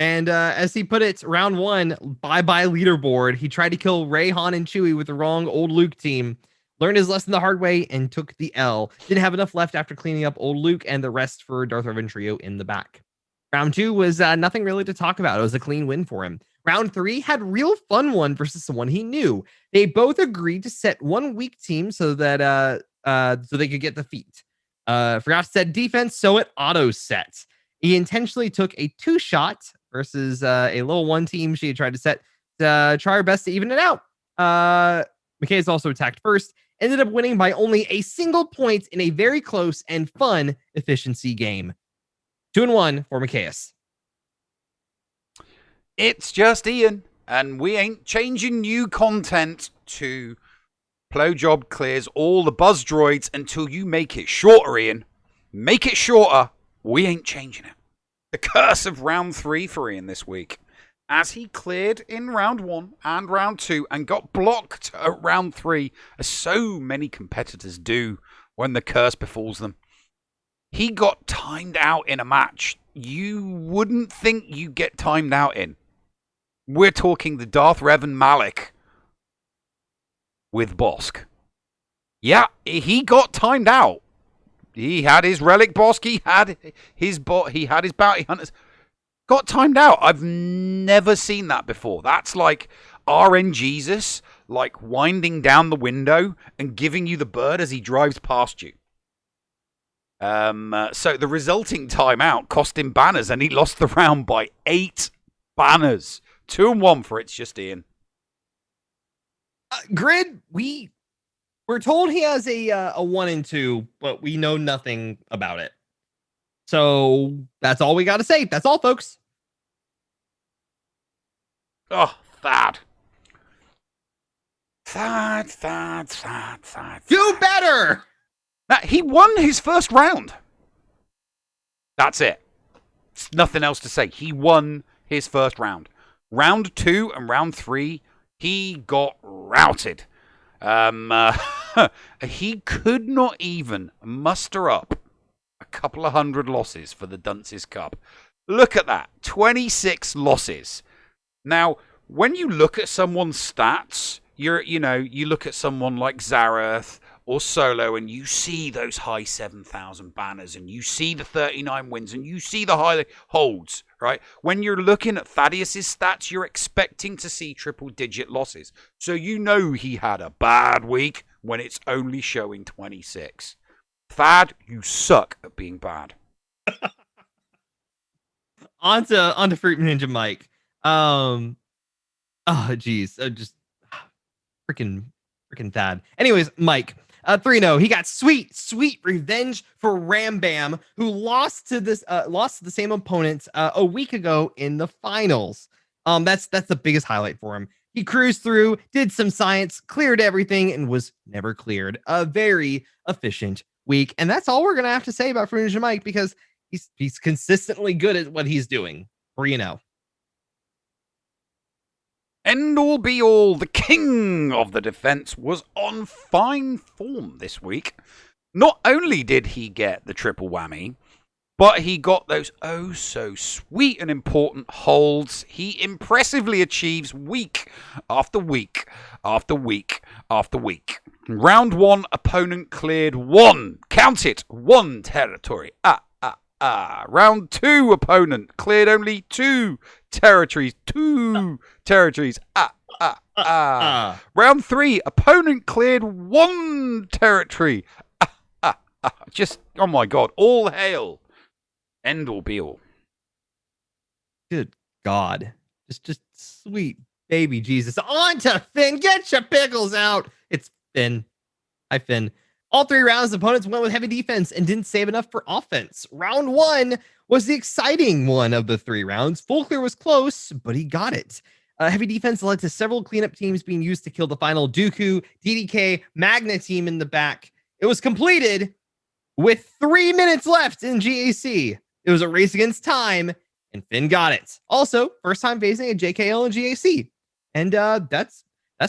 Speaker 3: And as he put it, round one, bye-bye leaderboard. He tried to kill Ray, Han, and Chewie with the wrong old Luke team. Learned his lesson the hard way and took the L. Didn't have enough left after cleaning up old Luke and the rest for Darth Revan Trio in the back. Round two was nothing really to talk about. It was a clean win for him. Round three had real fun one versus someone he knew. They both agreed to set one weak team so that so they could get the feat. Forgot to set defense, so it auto set. He intentionally took a 2-shot versus a little one team she had tried to set to try her best to even it out. McKay's also attacked first, ended up winning by only a single point in a very close and fun efficiency game. 2-1 for McKay's.
Speaker 2: It's just Ian, and we ain't changing new content to Plowjob clears all the buzz droids until you make it shorter, Ian. Make it shorter. We ain't changing it. The curse of round 3 for Ian this week, as he cleared in round 1 and round 2 and got blocked at round 3, as so many competitors do when the curse befalls them. He got timed out in a match you wouldn't think you get timed out in. We're talking the Darth Revan Malik with Bosk. Yeah, he got timed out. He had his relic Bosk, he had his bounty hunters. Got timed out. I've never seen that before. That's like RNG, like winding down the window and giving you the bird as he drives past you. So the resulting timeout cost him banners, and he lost the round by 8 banners. 2-1 for It's Just Ian.
Speaker 3: Grid, we're told he has a 1 and 2, but we know nothing about it. So that's all we got to say. That's all, folks.
Speaker 2: Oh, Thad.
Speaker 3: Do better!
Speaker 2: Now, he won his first round. That's it. There's nothing else to say. He won his first round. Round 2 and round 3, he got routed. He could not even muster up a couple of hundred losses for the Dunce's Cup. Look at that. 26 losses. Now, when you look at someone's stats, you look at someone like Zareth or Solo, and you see those high 7,000 banners, and you see the 39 wins, and you see the high holds, right? When you're looking at Thaddeus's stats, you're expecting to see triple-digit losses. So you know he had a bad week when it's only showing 26. Thad, you suck at being bad.
Speaker 3: On to Fruit Ninja Mike. Geez. Just freaking Thad. Anyways, Mike. 3-0. He got sweet revenge for Ram Bam, who lost to the same opponent a week ago in the finals. That's the biggest highlight for him. He cruised through, did some science, cleared everything, and was never cleared. A very efficient week, and that's all we're gonna have to say about Fruit Ninja Mike, because he's consistently good at what he's doing. 3-0.
Speaker 2: End all be all, the king of the defense was on fine form this week. Not only did he get the triple whammy, but he got those oh so sweet and important holds he impressively achieves week after week after week after week. Round 1, opponent cleared 1. Count it, 1 territory. Round 2, opponent cleared only 2 territories. 2 territories. Round 3, opponent cleared 1 territory. Just, oh my God, all hail. End all be all.
Speaker 3: Good God. Just sweet baby Jesus. On to Finn. Get your pickles out. It's Finn. Hi, Finn. All 3 rounds, opponents went with heavy defense and didn't save enough for offense. Round 1 was the exciting one of the 3 rounds. Full clear was close, but he got it. Heavy defense led to several cleanup teams being used to kill the final Dooku, DDK, Magna team in the back. It was completed with 3 minutes left in GAC. It was a race against time, and Finn got it. Also, first time facing a JKL in GAC. And that's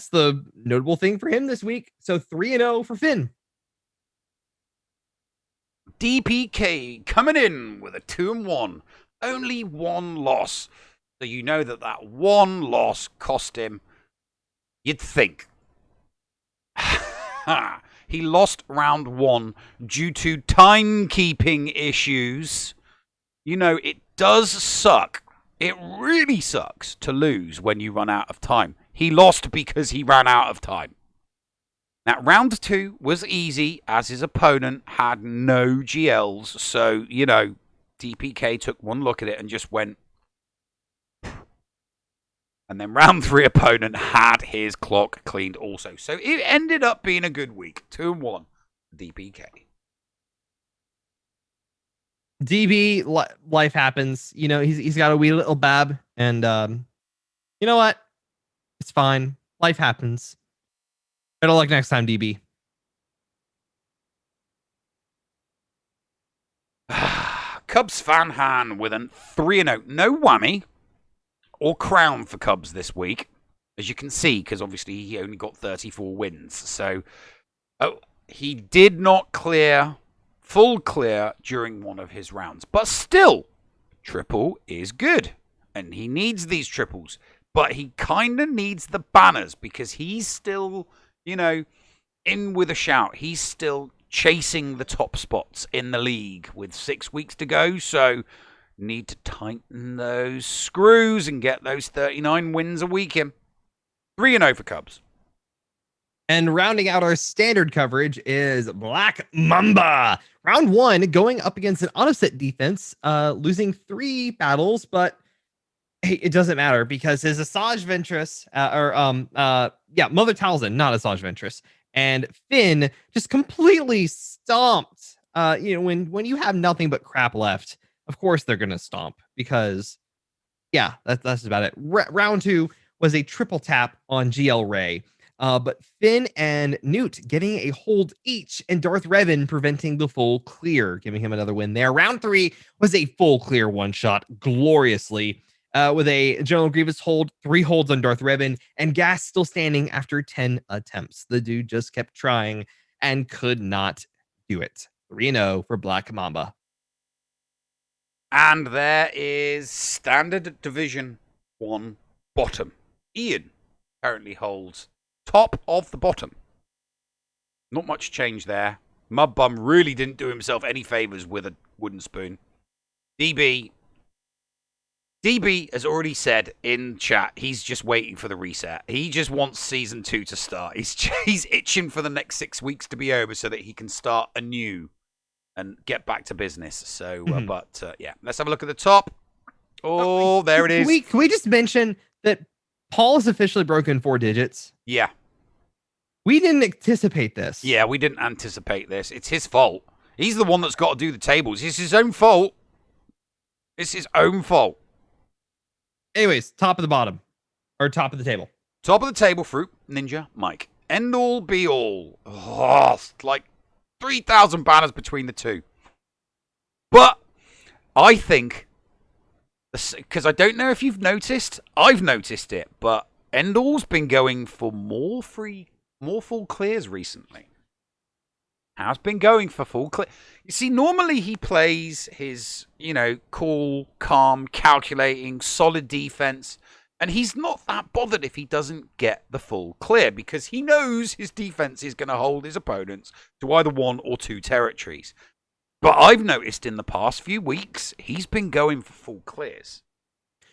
Speaker 3: the notable thing for him this week. So 3-0 for Finn.
Speaker 2: DPK coming in with a 2-1. Only 1 loss. So you know that one loss cost him, you'd think. He lost round 1 due to timekeeping issues. You know, it does suck. It really sucks to lose when you run out of time. He lost because he ran out of time. Now, round 2 was easy as his opponent had no GLs. So, you know, DPK took one look at it and just went. And then round 3 opponent had his clock cleaned also. So it ended up being a good week. 2-1 DPK.
Speaker 3: DB, life happens. You know, he's got a wee little bab. And you know what? It's fine. Life happens. Better luck next time, DB.
Speaker 2: Cubs fan Han with a 3-0. No whammy or crown for Cubs this week, as you can see, because obviously he only got 34 wins. So he did not clear, full clear during one of his rounds. But still, triple is good. And he needs these triples. But he kind of needs the banners because he's still, you know, in with a shout. He's still chasing the top spots in the league with 6 weeks to go. So need to tighten those screws and get those 39 wins a week in. 3-0 for Cubs.
Speaker 3: And rounding out our standard coverage is Black Mamba. Round 1 going up against an auto set defense, losing 3 battles, but hey, it doesn't matter because his Asajj Ventress, Mother Talzin, not Asajj Ventress, and Finn just completely stomped. When you have nothing but crap left, of course they're gonna stomp because, yeah, that's about it. Round 2 was a triple tap on GL Ray, but Finn and Newt getting a hold each, and Darth Revan preventing the full clear, giving him another win there. Round 3 was a full clear one shot gloriously. With a General Grievous hold, 3 holds on Darth Revan, and Gas still standing after 10 attempts. The dude just kept trying and could not do it. 3-0 for Black Mamba.
Speaker 2: And there is Standard Division 1 bottom. Ian currently holds top of the bottom. Not much change there. Mudbum really didn't do himself any favors with a wooden spoon. DB has already said in chat he's just waiting for the reset. He just wants season 2 to start. He's itching for the next 6 weeks to be over so that he can start anew and get back to business. So, yeah, let's have a look at the top. Oh, there it is.
Speaker 3: Can we just mention that Paul has officially broken 4 digits?
Speaker 2: Yeah.
Speaker 3: We didn't anticipate this.
Speaker 2: Yeah, we didn't anticipate this. It's his fault. He's the one that's got to do the tables. It's his own fault. It's his own fault.
Speaker 3: Anyways, top of the bottom. Or top of the table.
Speaker 2: Top of the table, Fruit, Ninja, Mike. End all, be all. Oh, like 3,000 banners between the two. But I think, because I don't know if you've noticed, I've noticed it, but Endall's been going for more full clears recently. Has been going for full clear. You see, normally he plays his, cool, calm, calculating, solid defense. And he's not that bothered if he doesn't get the full clear because he knows his defense is going to hold his opponents to either 1 or 2 territories. But I've noticed in the past few weeks, he's been going for full clears.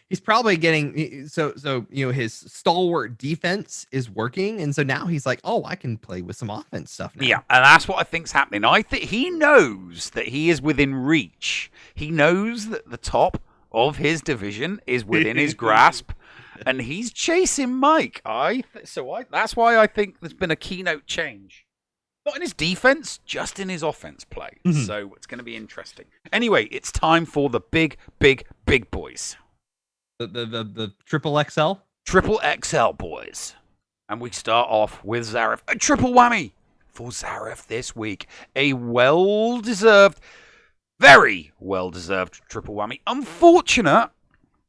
Speaker 3: He's probably getting his stalwart defense is working, and so now he's like, oh, I can play with some offense stuff now.
Speaker 2: Yeah, and that's what I think's happening. I think he knows that he is within reach. He knows that the top of his division is within his grasp, and he's chasing Mike. That's why I think there's been a keynote change. Not in his defense, just in his offense play. Mm-hmm. So it's going to be interesting. Anyway, it's time for the big boys.
Speaker 3: The triple XL?
Speaker 2: Triple XL, boys. And we start off with Zareth. A triple whammy for Zareth this week. A well-deserved, very well-deserved triple whammy. Unfortunate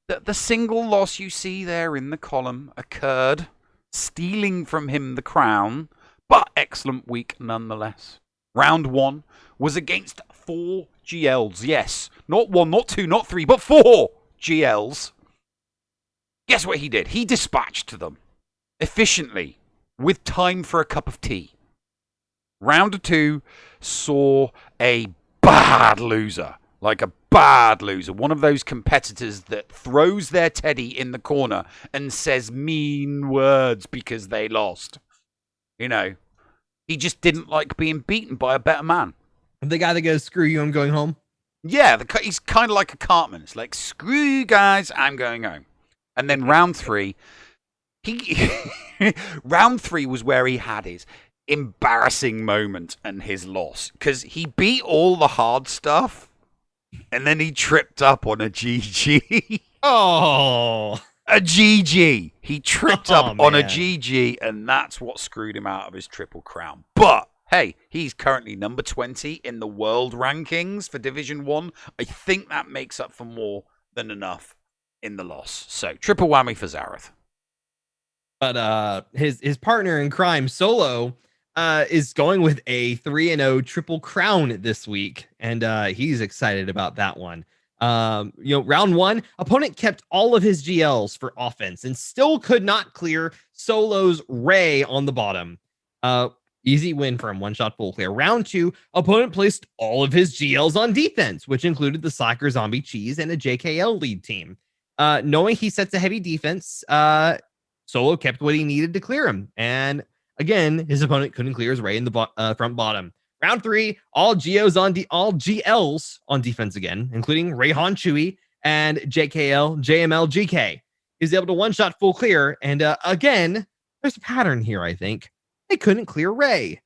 Speaker 2: that the single loss you see there in the column occurred, stealing from him the crown, but excellent week nonetheless. Round 1 was against 4 GLs. Yes, not 1, not 2, not 3, but 4 GLs. Guess what he did? He dispatched them efficiently with time for a cup of tea. Round 2 saw a bad loser. Like a bad loser. One of those competitors that throws their teddy in the corner and says mean words because they lost. You know, he just didn't like being beaten by a better man.
Speaker 3: The guy that goes, screw you, I'm going home.
Speaker 2: Yeah, he's kind of like a cartman. It's like, screw you guys, I'm going home. And then round 3, round 3 was where he had his embarrassing moment and his loss. Because he beat all the hard stuff, and then he tripped up on a GG.
Speaker 3: Oh.
Speaker 2: A GG. He tripped up on a
Speaker 3: man.
Speaker 2: GG, and that's what screwed him out of his Triple Crown. But hey, he's currently number 20 in the world rankings for Division 1. I think that makes up for more than enough in the loss. So, triple whammy for Zareth.
Speaker 3: But his partner in crime, Solo, is going with a 3-0 Triple Crown this week, and he's excited about that one. Round 1, opponent kept all of his GLs for offense and still could not clear Solo's Ray on the bottom. Easy win for him, one-shot full clear. Round 2, opponent placed all of his GLs on defense, which included the Slacker Zombie Cheese and a JKL lead team. Knowing he sets a heavy defense, Solo kept what he needed to clear him. And again, his opponent couldn't clear his Ray in the front bottom. Round 3, all GLs on defense again, including Rayhan Chewy and JML GK. He's able to one-shot full clear. And again, there's a pattern here, I think. They couldn't clear Ray.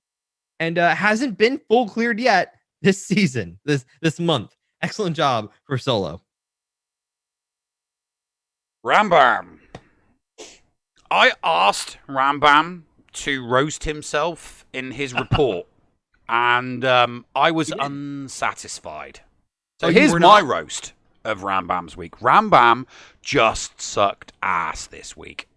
Speaker 3: And hasn't been full cleared yet this season, this month. Excellent job for Solo.
Speaker 2: Rambam. I asked Rambam to roast himself in his report, and I was unsatisfied. So here's my roast of Rambam's week. Rambam just sucked ass this week.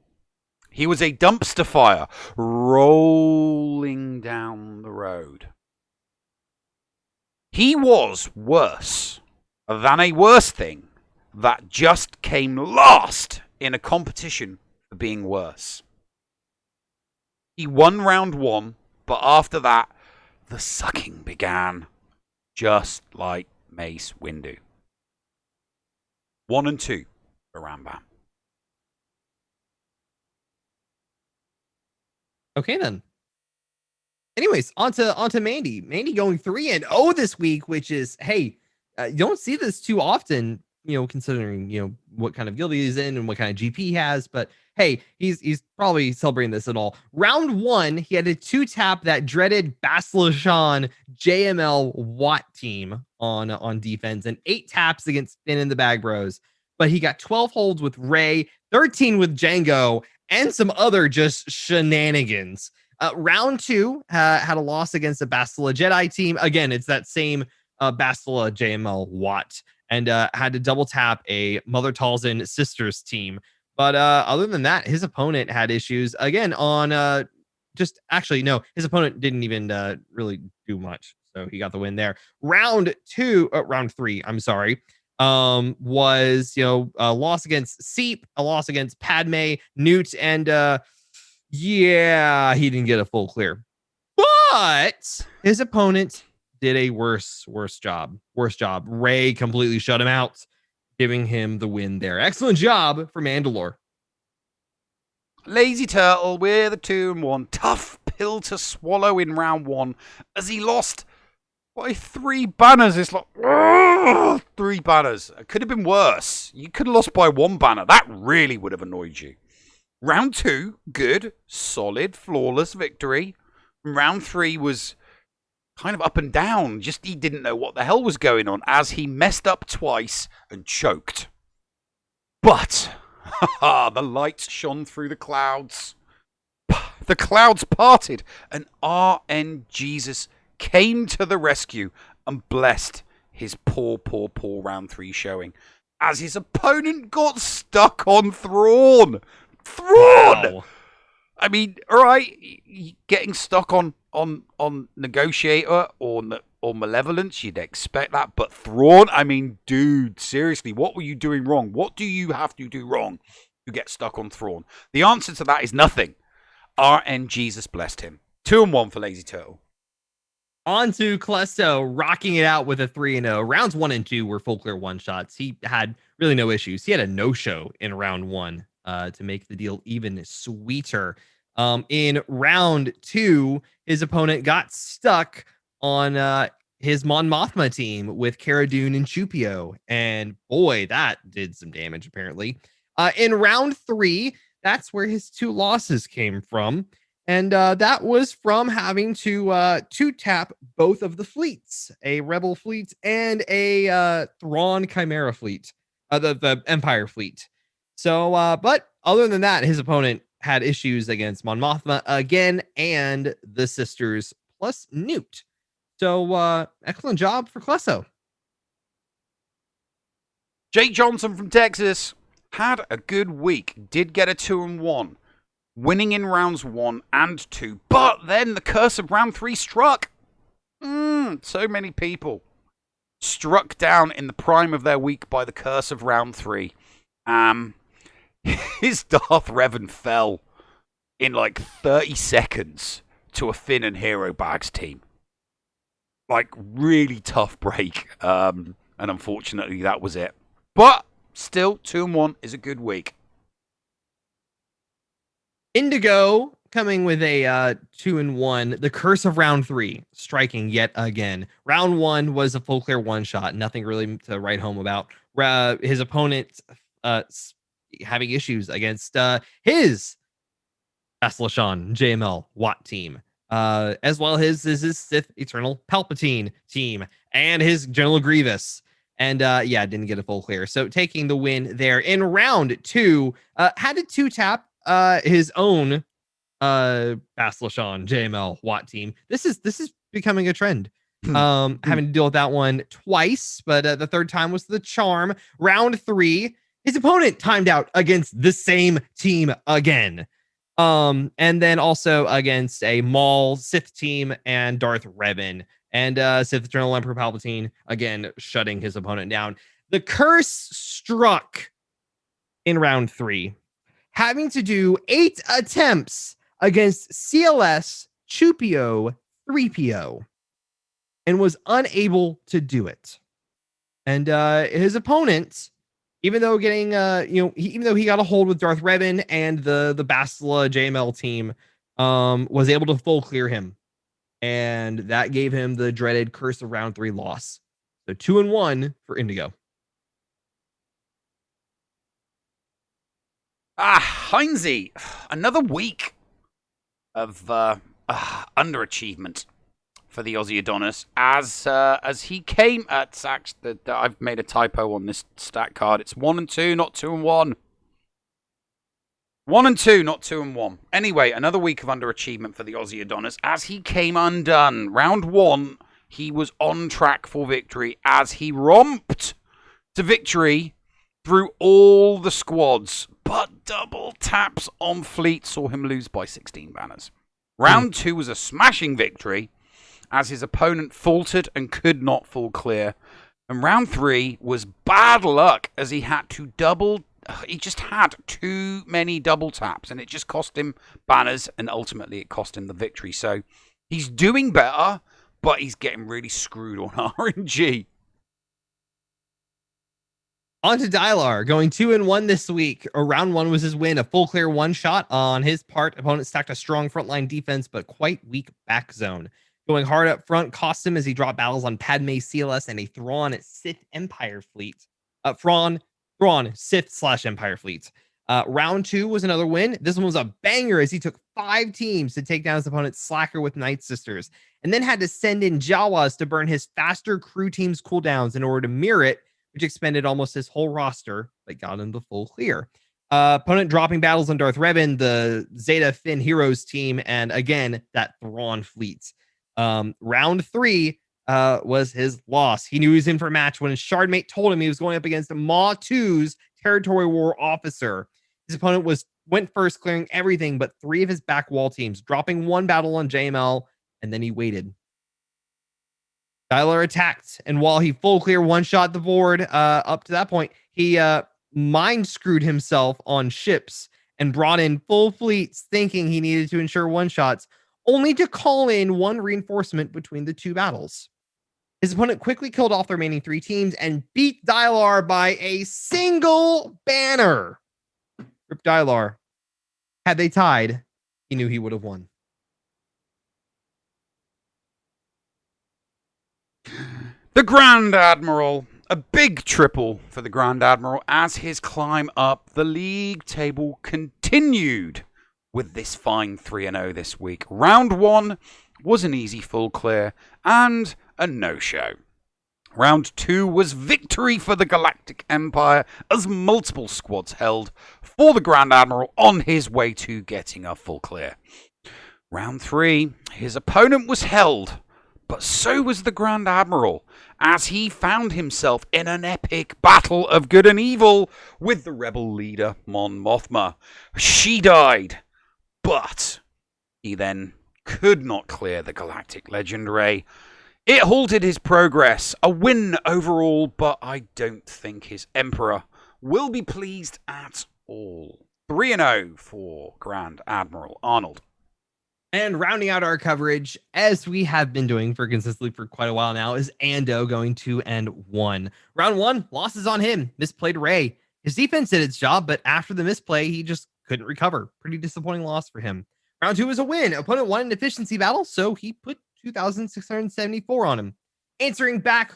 Speaker 2: He was a dumpster fire rolling down the road. He was worse than a worse thing that just came last in a competition for being worse. He won round 1, but after that, the sucking began, just like Mace Windu. 1 and 2 for Rambam.
Speaker 3: Okay, then. Anyways, on to Mandy. Mandy going 3-0 this week, which is, hey, you don't see this too often, considering, what kind of guild he's in and what kind of GP he has. But hey, he's probably celebrating this at all. Round 1, he had a 2-tap that dreaded Baslashan JML Watt team on defense and 8 taps against Finn and the Bag Bros. But he got 12 holds with Ray, 13 with Django, and some other just shenanigans. Round 2 had a loss against the Bastila Jedi team. Again, it's that same Bastila JML Watt, and had to double tap a Mother Talzin Sisters team. But other than that, his opponent had issues again on his opponent didn't even really do much. So he got the win there. Round 3, I'm sorry. Was a loss against Seep, a loss against Padme, Newt, and he didn't get a full clear. But his opponent did a worse job. Ray completely shut him out, giving him the win there. Excellent job for Mandalore.
Speaker 2: Lazy Turtle with a 2-1. Tough pill to swallow in round 1 as he lost by 3 banners. It's like, 3 banners. It could have been worse. You could have lost by 1 banner. That really would have annoyed you. Round 2, good, solid, flawless victory. Round 3 was kind of up and down. Just he didn't know what the hell was going on as he messed up twice and choked. But the lights shone through the clouds. The clouds parted and RN Jesus came to the rescue and blessed his poor round 3 showing as his opponent got stuck on Thrawn.
Speaker 3: Wow.
Speaker 2: I mean, all right, getting stuck on Negotiator or Malevolence, you'd expect that. But Thrawn, I mean, dude, seriously, what were you doing wrong? What do you have to do wrong who gets stuck on Thrawn? The answer to that is nothing. RNG Jesus blessed him. 2-1 for Lazy Turtle.
Speaker 3: On to Klesto, rocking it out with a 3-0. Rounds 1 and 2 were full clear one-shots. He had really no issues. He had a no-show in round 1 to make the deal even sweeter. In round 2, his opponent got stuck on his Mon Mothma team with Cara Dune and Chupio. And boy, that did some damage, apparently. In round 3, that's where his 2 losses came from. And that was from having to 2-tap both of the fleets, a Rebel fleet and a Thrawn Chimera fleet, the Empire fleet. So, but other than that, his opponent had issues against Mon Mothma again and the sisters plus Newt. So, excellent job for Klesto.
Speaker 2: Jake Johnson from Texas had a good week, did get a 2-1. Winning in rounds 1 and 2, but then the curse of round 3 struck. So many people struck down in the prime of their week by the curse of round 3. His Darth Revan fell in like 30 seconds to a Finn and Hero Bags team. Like, really tough break. And unfortunately, that was it. But still, 2-1 is a good week.
Speaker 3: Indigo coming with a 2-1. The curse of round 3 striking yet again. Round 1 was a full clear one shot. Nothing really to write home about. His opponent having issues against his Aslashan JML Watt team, as well as his Sith Eternal Palpatine team and his General Grievous. And didn't get a full clear. So taking the win there in round 2, had to 2-tap his own Aslashan JML Watt team. This is becoming a trend. Having to deal with that one twice, but the third time was the charm. Round 3, his opponent timed out against the same team again. And then also against a Maul Sith team and Darth Revan. And Sith Eternal Emperor Palpatine, again, shutting his opponent down. The curse struck in round 3, having to do 8 attempts against CLS, Chupio, 3PO, and was unable to do it. And his opponent, even though getting, even though he got a hold with Darth Revan and the Bastila JML team, was able to full clear him. And that gave him the dreaded curse of round 3 loss. So 2-1 for Indigo.
Speaker 2: Heinze, another week of underachievement for the Aussie Adonis as he came at I've made a typo on this stat card. It's 1 and 2, not 2 and 1. 1 and 2, not 2 and 1. Anyway, another week of underachievement for the Aussie Adonis as he came undone. Round 1, he was on track for victory as he romped to victory through all the squads, but double taps on fleet saw him lose by 16 banners. Round 2 was a smashing victory as his opponent faltered and could not full clear. And round 3 was bad luck as he had to he just had too many double taps and it just cost him banners and ultimately it cost him the victory. So he's doing better, but he's getting really screwed on RNG.
Speaker 3: On to Dylar, going 2-1 this week. Round 1 was his win, a full clear one shot on his part. Opponent stacked a strong frontline defense, but quite weak back zone. Going hard up front cost him as he dropped battles on Padme CLS and a Thrawn Sith Empire fleet. Thrawn Sith/Empire fleet. Round 2 was another win. This one was a banger as he took 5 teams to take down his opponent's Slacker with Night Sisters, and then had to send in Jawas to burn his faster crew team's cooldowns in order to mirror it, which expended almost his whole roster, but got him the full clear. Opponent dropping battles on Darth Revan, the Zeta Finn Heroes team, and again, that Thrawn fleet. Round 3 was his loss. He knew he was in for a match when his shardmate told him he was going up against Maw 2's Territory War officer. His opponent went first, clearing everything but 3 of his back wall teams, dropping 1 battle on JML, and then he waited. Dylar attacked, and while he full clear one-shot the board up to that point, he mind screwed himself on ships and brought in full fleets thinking he needed to ensure one-shots, only to call in one reinforcement between the two battles. His opponent quickly killed off the remaining 3 teams and beat Dylar by a single banner. Rip Dylar. Had they tied, he knew he would have won.
Speaker 2: The Grand Admiral. A big triple for the Grand Admiral as his climb up the league table continued with this fine 3-0 this week. Round 1 was an easy full clear and a no-show. Round 2 was victory for the Galactic Empire as multiple squads held for the Grand Admiral on his way to getting a full clear. Round 3, his opponent was held, but so was the Grand Admiral, as he found himself in an epic battle of good and evil with the rebel leader, Mon Mothma. She died, but he then could not clear the Galactic Legendary. It halted his progress, a win overall, but I don't think his Emperor will be pleased at all. 3-0 for Grand Admiral Arnold.
Speaker 3: And rounding out our coverage, as we have been doing consistently for quite a while now, is Ando going 2-1. Round 1, losses on him. Misplayed Ray. His defense did its job, but after the misplay, he just couldn't recover. Pretty disappointing loss for him. Round 2 was a win. Opponent won an efficiency battle, so he put 2,674 on him. Answering back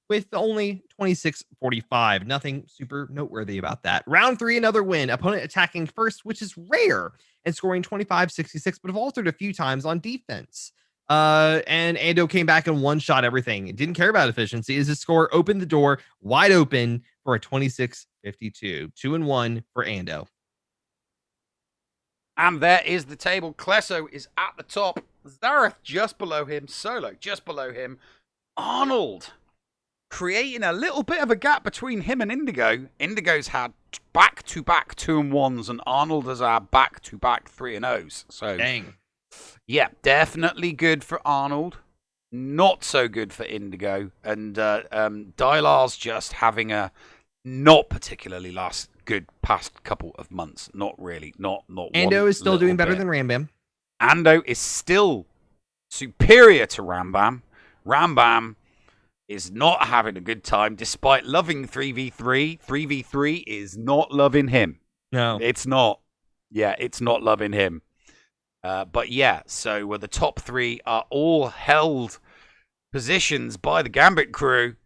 Speaker 3: with only 2645. Nothing super noteworthy about that. Round 3, another win. Opponent attacking first, which is rare, and scoring 2566, but faltered a few times on defense. And Ando came back and one-shot everything. It didn't care about efficiency as his score opened the door wide open for a 2652. 2-1 for Ando.
Speaker 2: And there is the table. Klesso is at the top. Zareth just below him. Solo just below him. Arnold creating a little bit of a gap between him and Indigo. Indigo's had back-to-back 2-1s, and Arnold has had back-to-back 3-0s. So,
Speaker 3: dang.
Speaker 2: Yeah, definitely good for Arnold. Not so good for Indigo. And Dylar's just having a not particularly good past couple of months. Not really. Not
Speaker 3: Ando is still doing better than Rambam.
Speaker 2: Ando is still superior to Rambam. Rambam is not having a good time despite loving 3v3. 3v3 is not loving him.
Speaker 3: No.
Speaker 2: It's not. Yeah, it's not loving him. But yeah, so the top 3 are all held positions by the Gambit crew.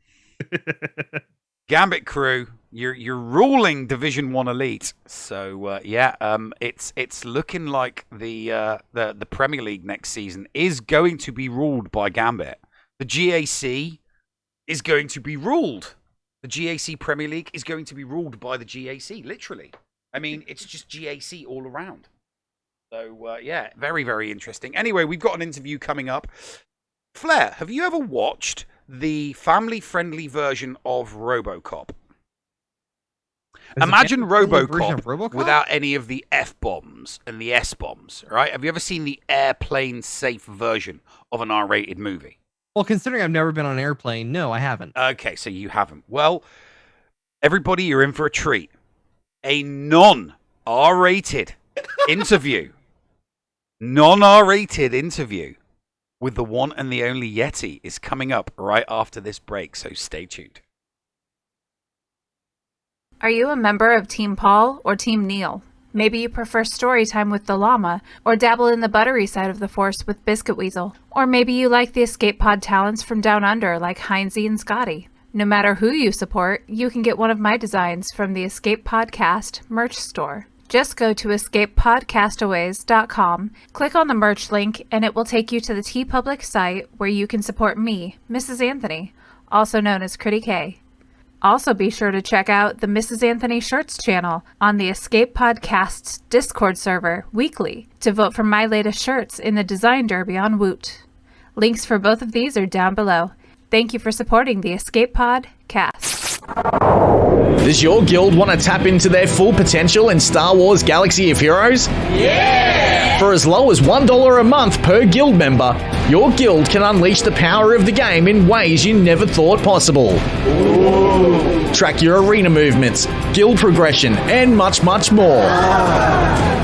Speaker 2: Gambit crew, you're ruling Division 1 Elite. So it's looking like the Premier League next season is going to be ruled by Gambit. The GAC is going to be ruled. The GAC Premier League is going to be ruled by the GAC, literally. I mean, it's just GAC all around. So, very, very interesting. Anyway, we've got an interview coming up. Flair, have you ever watched the family-friendly version of RoboCop? Imagine RoboCop without any of the F-bombs and the S-bombs, right? Have you ever seen the airplane-safe version of an R-rated movie?
Speaker 3: Well, considering I've never been on an airplane, no, I haven't.
Speaker 2: Okay, so you haven't. Well, everybody, you're in for a treat. A non-R-rated interview. Non-R-rated interview with the one and the only Yeti is coming up right after this break, so stay tuned.
Speaker 4: Are you a member of Team Paul or Team Neil? Maybe you prefer story time with the llama, or dabble in the buttery side of the force with Biscuit Weasel. Or maybe you like the escape pod talents from Down Under like Heinzie and Scotty. No matter who you support, you can get one of my designs from the Escape Podcast merch store. Just go to escapepodcastaways.com, click on the merch link, and it will take you to the TeePublic site where you can support me, Mrs. Anthony, also known as Critty K. Also be sure to check out the Mrs. Anthony Shirts channel on the Escape Podcast's Discord server weekly to vote for my latest shirts in the Design Derby on Woot. Links for both of these are down below. Thank you for supporting the Escape Podcast.
Speaker 5: Does your guild want to tap into their full potential in Star Wars Galaxy of Heroes? Yeah! For as low as $1 a month per guild member, your guild can unleash the power of the game in ways you never thought possible. Ooh. track your arena movements, guild progression, and much, much more.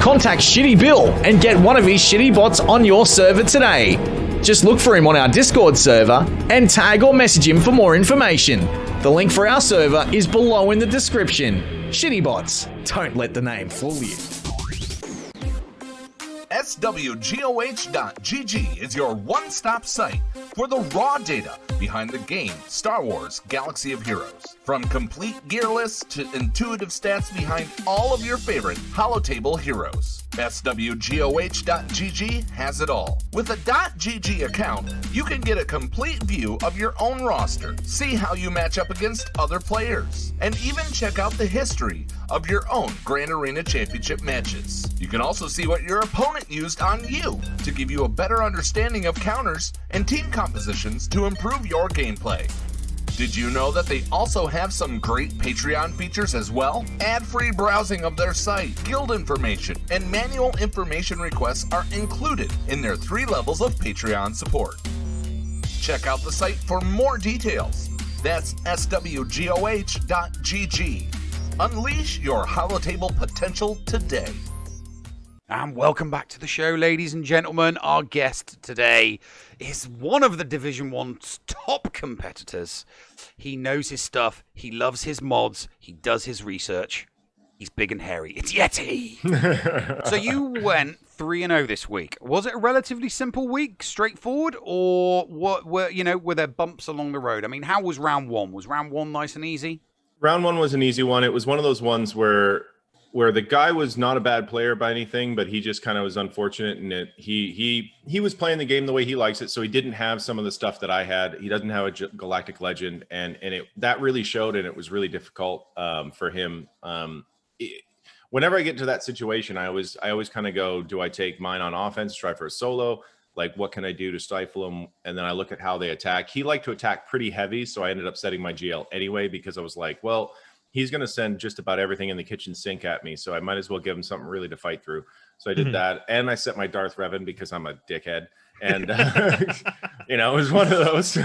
Speaker 5: Contact Shitty Bill and get one of his shitty bots on your server today. Just look for him on our Discord server and tag or message him for more information. The link for our server is below in the description. Shitty bots, don't let the name fool you.
Speaker 1: SWGOH.GG is your one-stop site for the raw data behind the game Star Wars Galaxy of Heroes. From complete gear lists to intuitive stats behind all of your favorite holotable heroes. SWGOH.GG has it all. With a .GG account, you can get a complete view of your own roster, see how you match up against other players, and even check out the history of your own Grand Arena Championship matches. You can also see what your opponent used on you to give you a better understanding of counters and team compositions to improve your gameplay. Did you know that they also have some great Patreon features as well? Ad-free browsing of their site, guild information, and manual information requests are included in their 3 levels of Patreon support. Check out the site for more details. That's SWGOH.GG. Unleash your holotable potential today.
Speaker 2: And welcome back to the show, ladies and gentlemen. Our guest today is one of the Division 1's top competitors. He knows his stuff. He loves his mods. He does his research. He's big and hairy. It's Yeti. So you went 3-0 this week. Was it a relatively simple week, straightforward, or were there bumps along the road? I mean, how was round 1? Was round 1 nice and easy?
Speaker 6: Round 1 was an easy one. It was one of those ones where the guy was not a bad player by anything, but he just kind of was unfortunate in it. He was playing the game the way he likes it, so he didn't have some of the stuff that I had. He doesn't have a Galactic Legend, and that really showed, and it was really difficult for him. Whenever I get to that situation, I always kind of go, do I take mine on offense, try for a solo? Like, what can I do to stifle him? And then I look at how they attack. He liked to attack pretty heavy, so I ended up setting my GL anyway because I was like, well, he's going to send just about everything in the kitchen sink at me, so I might as well give him something really to fight through. So I did that, and I set my Darth Revan because I'm a dickhead. And, it was one of those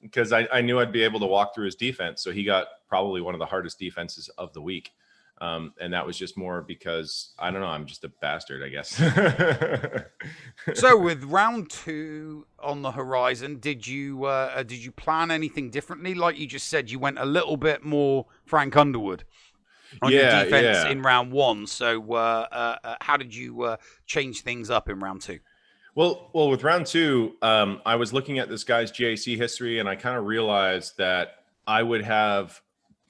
Speaker 6: because I knew I'd be able to walk through his defense. So he got probably one of the hardest defenses of the week. And that was just more because, I don't know, I'm just a bastard, I guess.
Speaker 2: So with round 2 on the horizon, did you plan anything differently? Like you just said, you went a little bit more Frank Underwood on your defense in round 1. So how did you change things up in round 2?
Speaker 6: Well, with round 2, I was looking at this guy's GAC history, and I kind of realized that I would have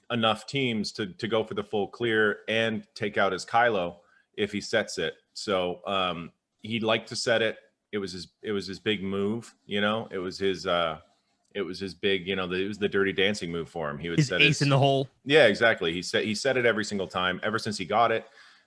Speaker 6: enough teams to go for the full clear and take out his Kylo if he sets it. So he'd like to set it. It was his big move, It was his big, it was the Dirty Dancing move for him. He would
Speaker 3: his
Speaker 6: set
Speaker 3: ace in the hole.
Speaker 6: Yeah, exactly. He set it every single time ever since he got it.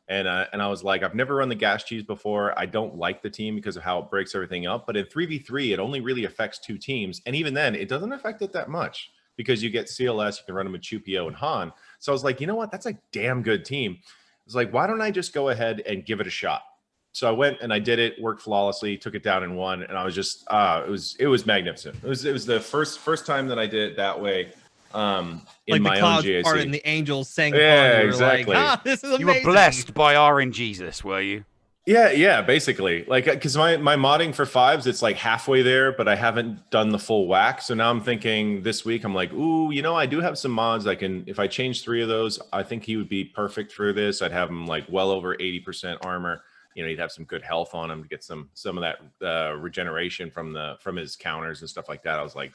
Speaker 6: And I was like, I've never run the gas cheese before. I don't like the team because of how it breaks everything up. But in 3v3, it only really affects 2 teams. And even then, it doesn't affect it that much because you get CLS, you can run them with Chupio and Han. So I was like, you know what? That's a damn good team. I was like, why don't I just go ahead and give it a shot? So I went and I did it, worked flawlessly, took it down in 1. And I was just, it was magnificent. It was the first time that I did it that way. In
Speaker 3: like
Speaker 6: my
Speaker 3: the clouds
Speaker 6: own GAC.
Speaker 3: part and the angels sang.
Speaker 6: Yeah,
Speaker 3: you
Speaker 6: exactly.
Speaker 3: Like, this is amazing.
Speaker 2: You were blessed by RNG, were you?
Speaker 6: Yeah, basically. Like, because my modding for 5s, it's like halfway there, but I haven't done the full whack. So now I'm thinking this week, I'm like, ooh, I do have some mods. I can, if I change 3 of those, I think he would be perfect for this. I'd have him like well over 80% armor. He'd have some good health on him to get some of that regeneration from his counters and stuff like that. I was like,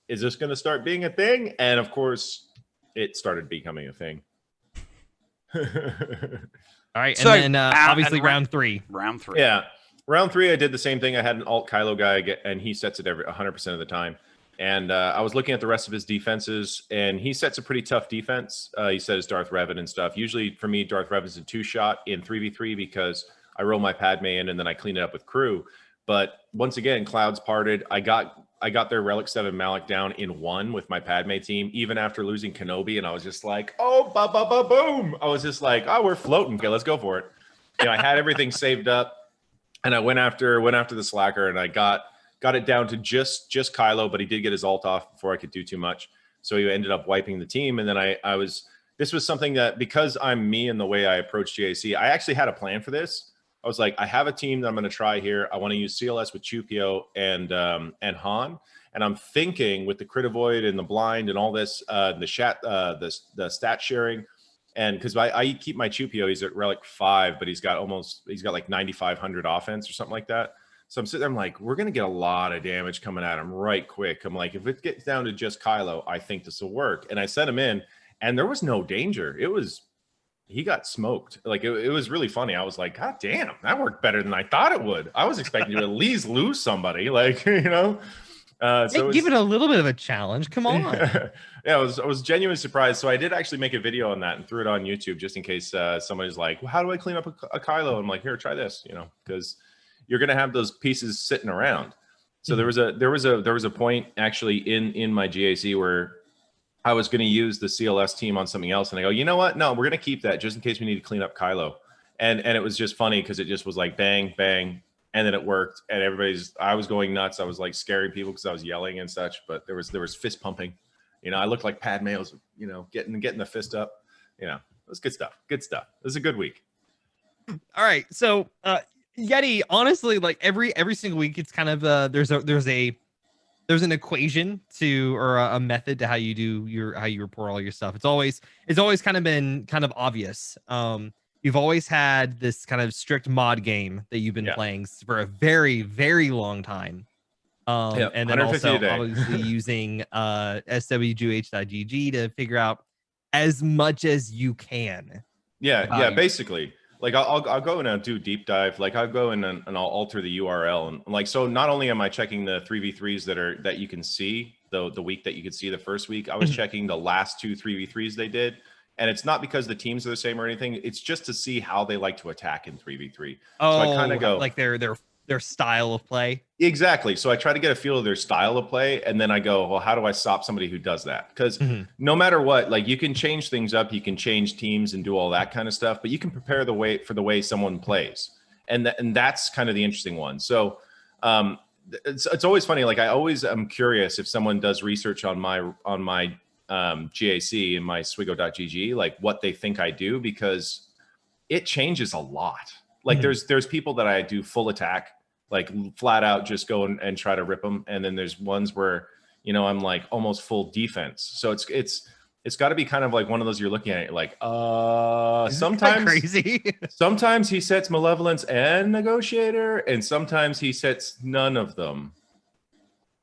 Speaker 6: is this going to start being a thing? And of course, it started becoming a thing.
Speaker 3: All right,
Speaker 2: So,
Speaker 3: and then obviously
Speaker 2: and
Speaker 3: round 3.
Speaker 2: Round 3.
Speaker 6: Yeah. Round 3, I did the same thing. I had an alt Kylo guy, and he sets it 100% of the time. And I was looking at the rest of his defenses, and he sets a pretty tough defense. He says Darth Revan and stuff. Usually, for me, Darth Revan's a 2-shot in 3v3 because I roll my Padme in, and then I clean it up with crew. But once again, clouds parted. I got their Relic 7 Malak down in 1 with my Padme team, even after losing Kenobi, and I was just like, oh, boom. I was just like, oh, we're floating. Okay, let's go for it. I had everything saved up, and I went after the Slacker, and I got it down to just Kylo, but he did get his ult off before I could do too much. So he ended up wiping the team. And then this was something that, because I'm me in the way I approach GAC, I actually had a plan for this. I was like, I have a team that I'm going to try here. I want to use CLS with Chupio and Han. And I'm thinking with the Crit Avoid and the blind and all this, the stat sharing, and because I keep my Chupio, he's at relic 5, but he's got like 9,500 offense or something like that. So I'm sitting there, I'm like, we're going to get a lot of damage coming at him right quick. I'm like, if it gets down to just Kylo, I think this will work. And I sent him in, and there was no danger. He got smoked. Like, it was really funny. I was like, God damn, that worked better than I thought it would. I was expecting to at least lose somebody, like, you know.
Speaker 3: So give it a little bit of a challenge. Come on.
Speaker 6: Yeah, I was genuinely surprised. So I did actually make a video on that and threw it on YouTube just in case somebody's like, well, how do I clean up a Kylo? I'm like, here, try this, you know, because you're going to have those pieces sitting around. So there was a point actually in my GAC where I was going to use the CLS team on something else, and I go, you know what? No, we're going to keep that just in case we need to clean up Kylo. And it was just funny because it just was like bang, bang, and then it worked. And I was going nuts. I was like scaring people because I was yelling and such. But there was fist pumping. You know, I looked like Padme. I was, you know, getting the fist up. You know, it was good stuff. Good stuff. It was a good week.
Speaker 3: All right, so Yeti, honestly, like every single week, it's kind of there's an equation to, or a method to how you report all your stuff. It's always kind of been kind of obvious. You've always had this kind of strict mod game that you've been playing for a very, very long time. And then also obviously using SWGOH.gg to figure out as much as you can.
Speaker 6: Yeah, basically. Like I'll go and I'll do deep dive. Like I'll go in and I'll alter the URL, and like, so not only am I checking the 3v3s that you can see the week that you could see the first week, I was checking the last 2 3v3s they did. And it's not because the teams are the same or anything. It's just to see how they like to attack in 3v3.
Speaker 3: Oh,
Speaker 6: so I kind of go
Speaker 3: like their style of play.
Speaker 6: Exactly. So I try to get a feel of their style of play, and then I go, well, how do I stop somebody who does that? Because no matter what, like, you can change things up, you can change teams and do all that kind of stuff, but you can prepare for the way someone plays, and that's kind of the interesting one. So it's always funny. Like, I always am curious if someone does research on my GAC and my SWGOH.gg, like what they think I do, because it changes a lot. Like there's people that I do full attack, like flat out just go and try to rip them. And then there's ones where, you know, I'm like almost full defense. So it's got to be kind of like one of those you're looking at it like, sometimes
Speaker 3: crazy.
Speaker 6: Sometimes he sets Malevolence and Negotiator, and sometimes he sets none of them.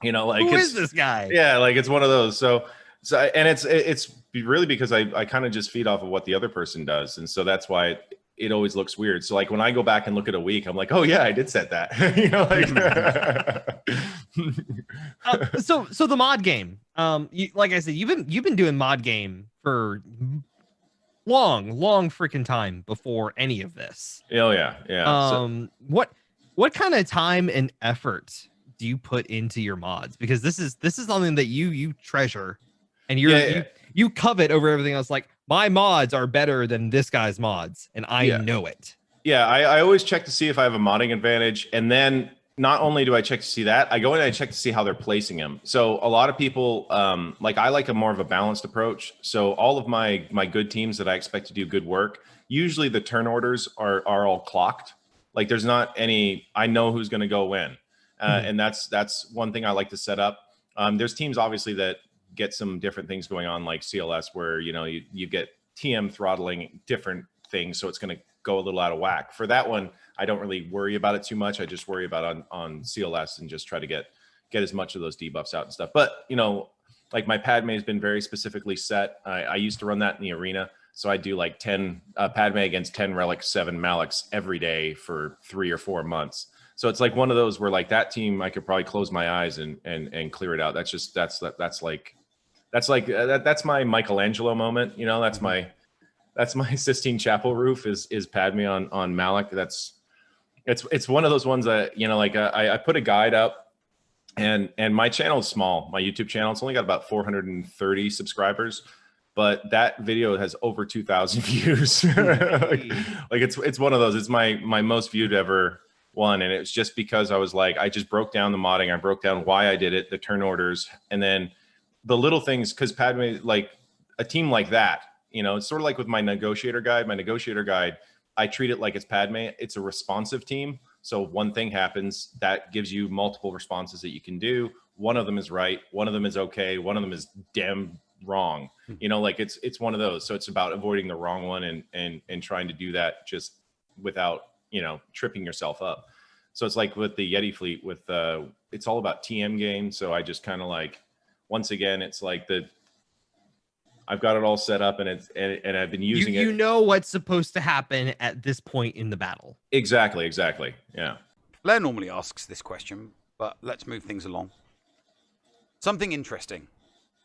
Speaker 6: You know, like,
Speaker 3: who is this guy?
Speaker 6: Yeah, like it's one of those. So and it's really because I kind of just feed off of what the other person does, and so that's why it always looks weird. So like when I go back and look at a week, I'm like, oh yeah, I did set that. You know, like
Speaker 3: so the mod game. Like I said, you've been doing mod game for long freaking time before any of this.
Speaker 6: Oh yeah.
Speaker 3: What kind of time and effort do you put into your mods? Because this is something that you treasure, and you covet over everything else. Like, my mods are better than this guy's mods, and I know it.
Speaker 6: Yeah, I always check to see if I have a modding advantage, and then not only do I check to see that, I go in and I check to see how they're placing them. So a lot of people, like, I like a more of a balanced approach. So all of my good teams that I expect to do good work, usually the turn orders are all clocked. Like, there's not any, I know who's going to go when. And that's one thing I like to set up. There's teams obviously that get some different things going on, like CLS, where, you know, you get TM throttling different things, so it's going to go a little out of whack. For that one, I don't really worry about it too much. I just worry about on CLS and just try to get as much of those debuffs out and stuff. But, you know, like, my Padme has been very specifically set. I used to run that in the arena, so I do like 10 Padme against 10 Relic 7 Malix every day for 3 or 4 months. So it's like one of those where, like, that team, I could probably close my eyes and clear it out. That's my Michelangelo moment. You know, that's my Sistine Chapel roof is Padme on Malak. It's one of those ones that, you know, like, I put a guide up, and my channel is small. My YouTube channel, it's only got about 430 subscribers, but that video has over 2,000 views. like it's one of those. It's my most viewed ever one, and it's just because I was like, I just broke down the modding, I broke down why I did it, the turn orders, and then the little things, because Padme, like a team like that, it's sort of like with my negotiator guide. My negotiator guide, I treat it like it's Padme. It's a responsive team. So one thing happens that gives you multiple responses that you can do. One of them is right. One of them is okay. One of them is damn wrong. Like it's one of those. So it's about avoiding the wrong one and trying to do that just without, tripping yourself up. So it's like with the Yeti fleet with it's all about TM game. So I just kind of like, once again, it's like I've got it all set up and I've been using it.
Speaker 3: You know what's supposed to happen at this point in the battle.
Speaker 6: Exactly. Yeah.
Speaker 2: Blair normally asks this question, but let's move things along. Something interesting,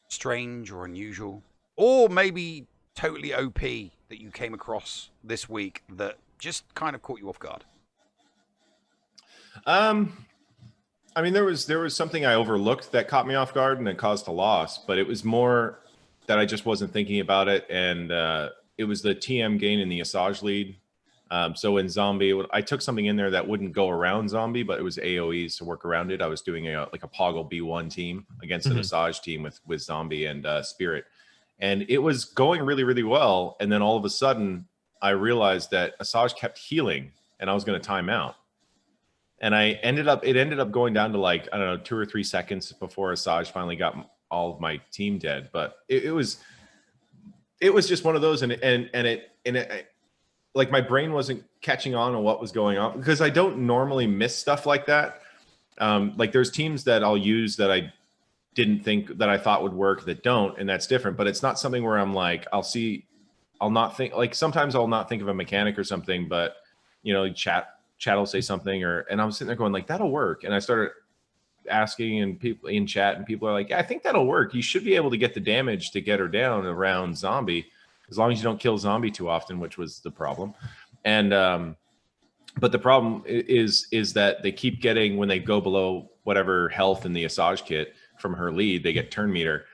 Speaker 2: strange or unusual, or maybe totally OP that you came across this week that just kind of caught you off guard.
Speaker 6: I mean, there was something I overlooked that caught me off guard and it caused a loss, but it was more that I just wasn't thinking about it. And it was the TM gain in the Asajj lead. So in Zombie, I took something in there that wouldn't go around Zombie, but it was AoEs to work around it. I was doing a Poggle B1 team against an Asajj team with Zombie and Spirit. And it was going really, really well. And then all of a sudden, I realized that Asajj kept healing and I was going to time out. And it ended up going down to like, I don't know, 2 or 3 seconds before Asajj finally got all of my team dead. But it was just one of those. And it like my brain wasn't catching on what was going on because I don't normally miss stuff like that. Like there's teams that I'll use that I didn't think that I thought would work that don't. And that's different, but it's not something where I'm like, I'll not think, like sometimes I'll not think of a mechanic or something, but chat will say something and I was sitting there going like, that'll work. And I started asking and people in chat and people are like, yeah, I think that'll work. You should be able to get the damage to get her down around Zombie as long as you don't kill Zombie too often, which was the problem. And, but the problem is that they keep getting, when they go below whatever health in the Asajj kit from her lead, they get turn meter.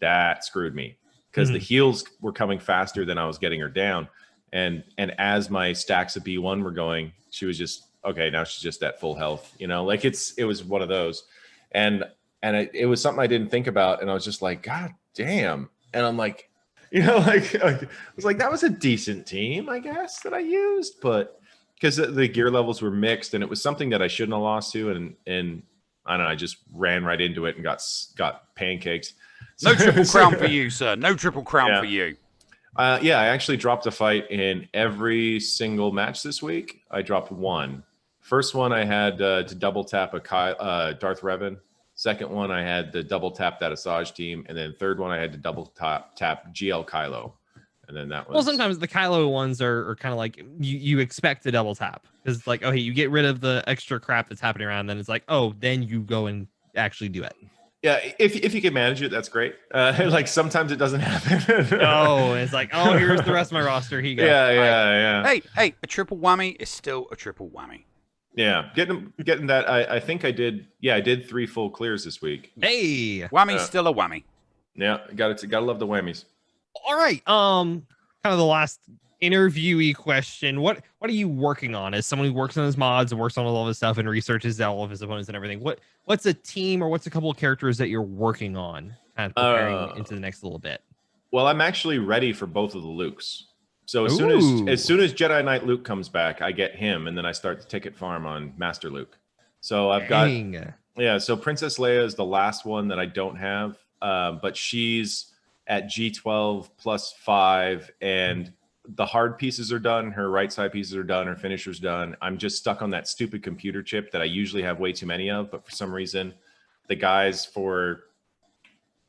Speaker 6: That screwed me because the heals were coming faster than I was getting her down. And as my stacks of B1 were going, she was just, okay, now she's just at full health, like it was one of those. And it was something I didn't think about. And I was just like, God damn. And I'm like, I was like, that was a decent team, I guess, that I used, but because the gear levels were mixed and it was something that I shouldn't have lost to. And I don't know, I just ran right into it and got pancakes.
Speaker 2: No triple crown for you, sir. No triple crown for you.
Speaker 6: Yeah, I actually dropped a fight in every single match this week. I dropped one. First one I had to double tap a Darth Revan. Second one I had to double tap that Asajj team, and then third one I had to double tap GL Kylo, and then that was.
Speaker 3: Well, sometimes the Kylo ones are kind of like you expect to double tap because like, oh hey, you get rid of the extra crap that's happening around, then it's like, oh, then you go and actually do it.
Speaker 6: Yeah, if you can manage it, that's great. Like sometimes it doesn't happen.
Speaker 3: Oh, it's like, oh, here's the rest of my roster. He goes.
Speaker 6: Yeah.
Speaker 2: Hey, a triple whammy is still a triple whammy.
Speaker 6: Yeah, getting that. I think I did. Yeah, I did 3 full clears this week.
Speaker 3: Hey,
Speaker 2: whammy's still a whammy.
Speaker 6: Yeah, gotta love the whammies.
Speaker 3: All right. Kind of the last interviewee question. What are you working on? As someone who works on his mods and works on all of his stuff and researches all of his opponents and everything, what's a team or what's a couple of characters that you're working on and preparing into the next little bit?
Speaker 6: Well, I'm actually ready for both of the Lukes. So as soon as Jedi Knight Luke comes back, I get him, and then I start the ticket farm on Master Luke. So I've got so Princess Leia is the last one that I don't have, but she's at G12 +5, and the hard pieces are done. Her right side pieces are done. Her finisher's done. I'm just stuck on that stupid computer chip that I usually have way too many of, but for some reason, the guys for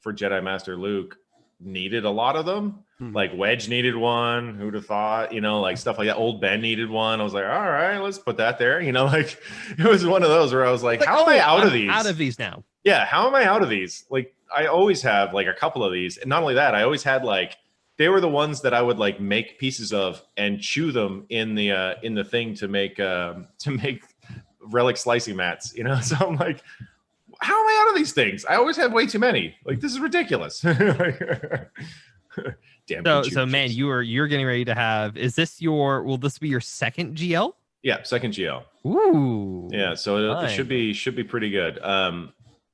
Speaker 6: Jedi Master Luke needed a lot of them. Like Wedge needed one. Who'd have thought? Like stuff like that. Old Ben needed one. I was like, all right, let's put that there. Like it was one of those where I was like, how am I out of these?
Speaker 3: Out of these now.
Speaker 6: Yeah, how am I out of these? Like I always have like a couple of these, and not only that, I always had like they were the ones that I would like make pieces of and chew them in the thing to make relic slicing mats. So I'm like, how am I out of these things? I always have way too many. Like this is ridiculous. Damn.
Speaker 3: So man, you're getting ready to have. Will this be your second GL?
Speaker 6: Yeah, second GL.
Speaker 3: Ooh.
Speaker 6: Yeah, so it should be pretty good.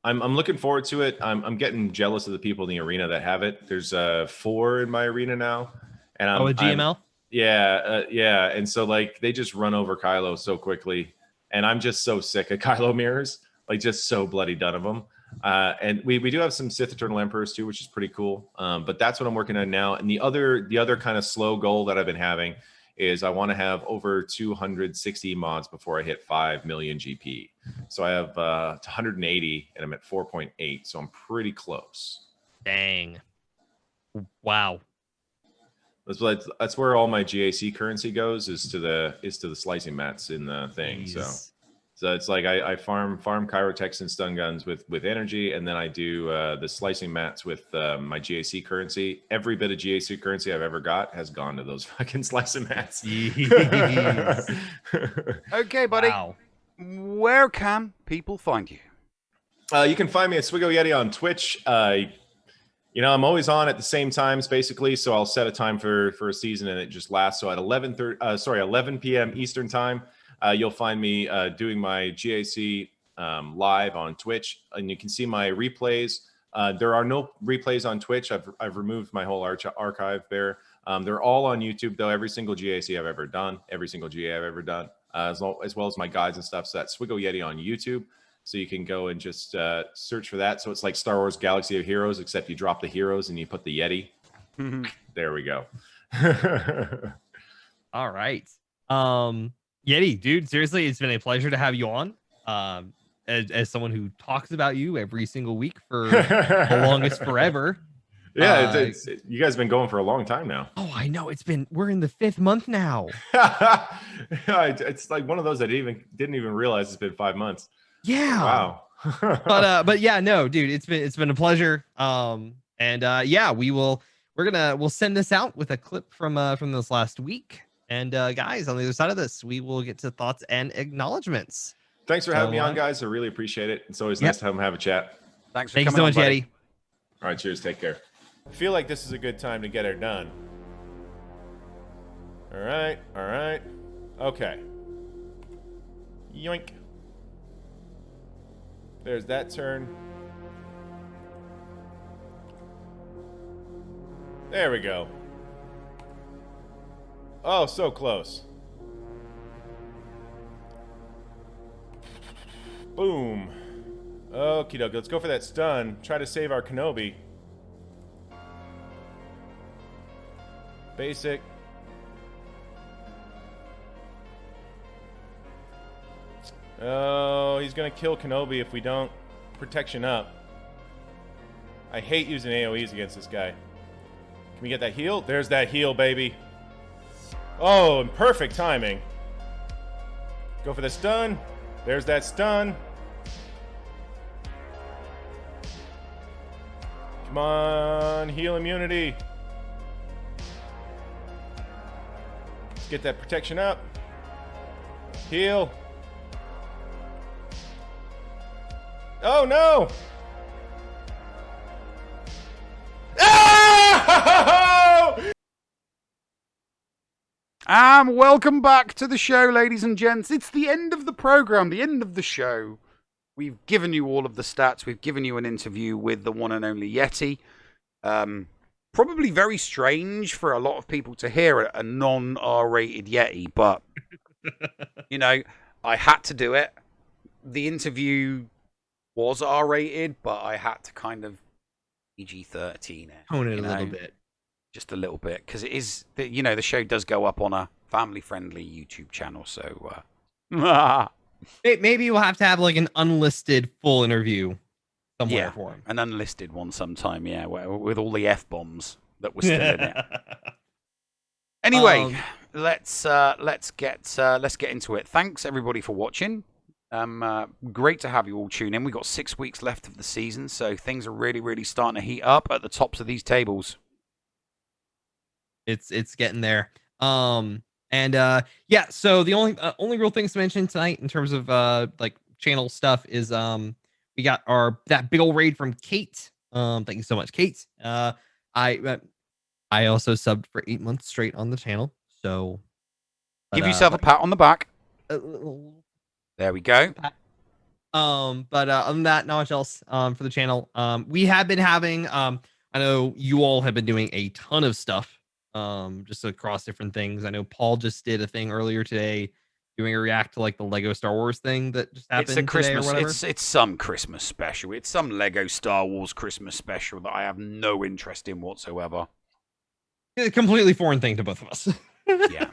Speaker 6: I'm looking forward to it. I'm getting jealous of the people in the arena that have it. There's 4 in my arena now, and
Speaker 3: a GML.
Speaker 6: Yeah, and so like they just run over Kylo so quickly, and I'm just so sick of Kylo mirrors, like just so bloody done of them. And we do have some Sith Eternal Emperors too, which is pretty cool. But that's what I'm working on now. And the other kind of slow goal that I've been having is I want to have over 260 mods before I hit 5 million GP. So I have 180 and I'm at 4.8. So I'm pretty close.
Speaker 3: Dang. Wow.
Speaker 6: That's where all my GAC currency goes is to the slicing mats in the thing.
Speaker 3: Jeez.
Speaker 6: So it's like I farm Chirotechs and stun guns with energy, and then I do the slicing mats with my GAC currency. Every bit of GAC currency I've ever got has gone to those fucking slicing mats.
Speaker 2: Okay, buddy.
Speaker 3: Wow.
Speaker 2: Where can people find you?
Speaker 6: You can find me at SWGOH on Twitch. I'm always on at the same times, basically. So I'll set a time for a season, and it just lasts. So at 11 p.m. Eastern time. You'll find me doing my GAC live on Twitch, and you can see my replays. There are no replays on Twitch. I've removed my whole archive there. They're all on YouTube, though. Every single GAC I've ever done, every single GA I've ever done, as well as my guides and stuff. So that's SWGOH on YouTube. So you can go and just search for that. So it's like Star Wars Galaxy of Heroes, except you drop the heroes and you put the Yeti. There we go.
Speaker 3: All right. Yeti, dude, seriously, it's been a pleasure to have you on. As someone who talks about you every single week for the longest forever.
Speaker 6: Yeah, you guys have been going for a long time now.
Speaker 3: Oh, I know. We're in the 5th month now.
Speaker 6: It's like one of those I didn't even realize it's been 5 months.
Speaker 3: Yeah.
Speaker 6: Wow.
Speaker 3: but yeah, no, dude, it's been a pleasure. Yeah, we'll send this out with a clip from this last week. And guys, on the other side of this, we will get to thoughts and acknowledgements.
Speaker 6: Thanks for having me on, guys. I really appreciate it. It's always nice to have a chat.
Speaker 2: Thanks for
Speaker 3: Thank you
Speaker 2: coming
Speaker 3: so much,
Speaker 2: on,
Speaker 3: Yeti.
Speaker 6: All right, cheers. Take care. I feel like this is a good time to get her done. All right. Okay. Yoink. There's that turn. There we go. Oh, so close. Boom. Okie doke. Let's go for that stun. Try to save our Kenobi. Basic. Oh, he's going to kill Kenobi if we don't. Protection up. I hate using AoEs against this guy. Can we get that heal? There's that heal, baby. Oh, and perfect timing. Go for the stun. There's that stun. Come on, heal immunity. Let's get that protection up. Heal. Oh no!
Speaker 2: Welcome back to the show, ladies and gents. It's the end of the program, the end of the show. We've given you all of the stats. We've given you an interview with the one and only Yeti. Probably very strange for a lot of people to hear a non-R-rated Yeti, but, I had to do it. The interview was R-rated, but I had to kind of PG-13 it.
Speaker 3: Tone it a little bit.
Speaker 2: Just a little bit, because it is, the show does go up on a family-friendly YouTube channel, so
Speaker 3: Maybe we'll have to have like an unlisted full interview somewhere for him.
Speaker 2: An unlisted one sometime, with all the F-bombs that were still in it. Anyway, let's get into it. Thanks everybody for watching. Great to have you all tune in. We've got 6 weeks left of the season, so things are really, really starting to heat up at the tops of these tables.
Speaker 3: It's getting there. So the only real things to mention tonight in terms of channel stuff is we got that big old raid from Kate. Thank you so much, Kate. I also subbed for 8 months straight on the channel. So
Speaker 2: give yourself a pat on the back. There we go.
Speaker 3: But other than that, not much else for the channel. We have been having I know you all have been doing a ton of stuff just across different things. I know Paul just did a thing earlier today doing a react to like the Lego Star Wars thing that just happened
Speaker 2: It's a
Speaker 3: today or
Speaker 2: Christmas.
Speaker 3: whatever.
Speaker 2: It's some Christmas special. It's some Lego Star Wars Christmas special that I have no interest in whatsoever.
Speaker 3: It's a completely foreign thing to both of us.
Speaker 2: Yeah.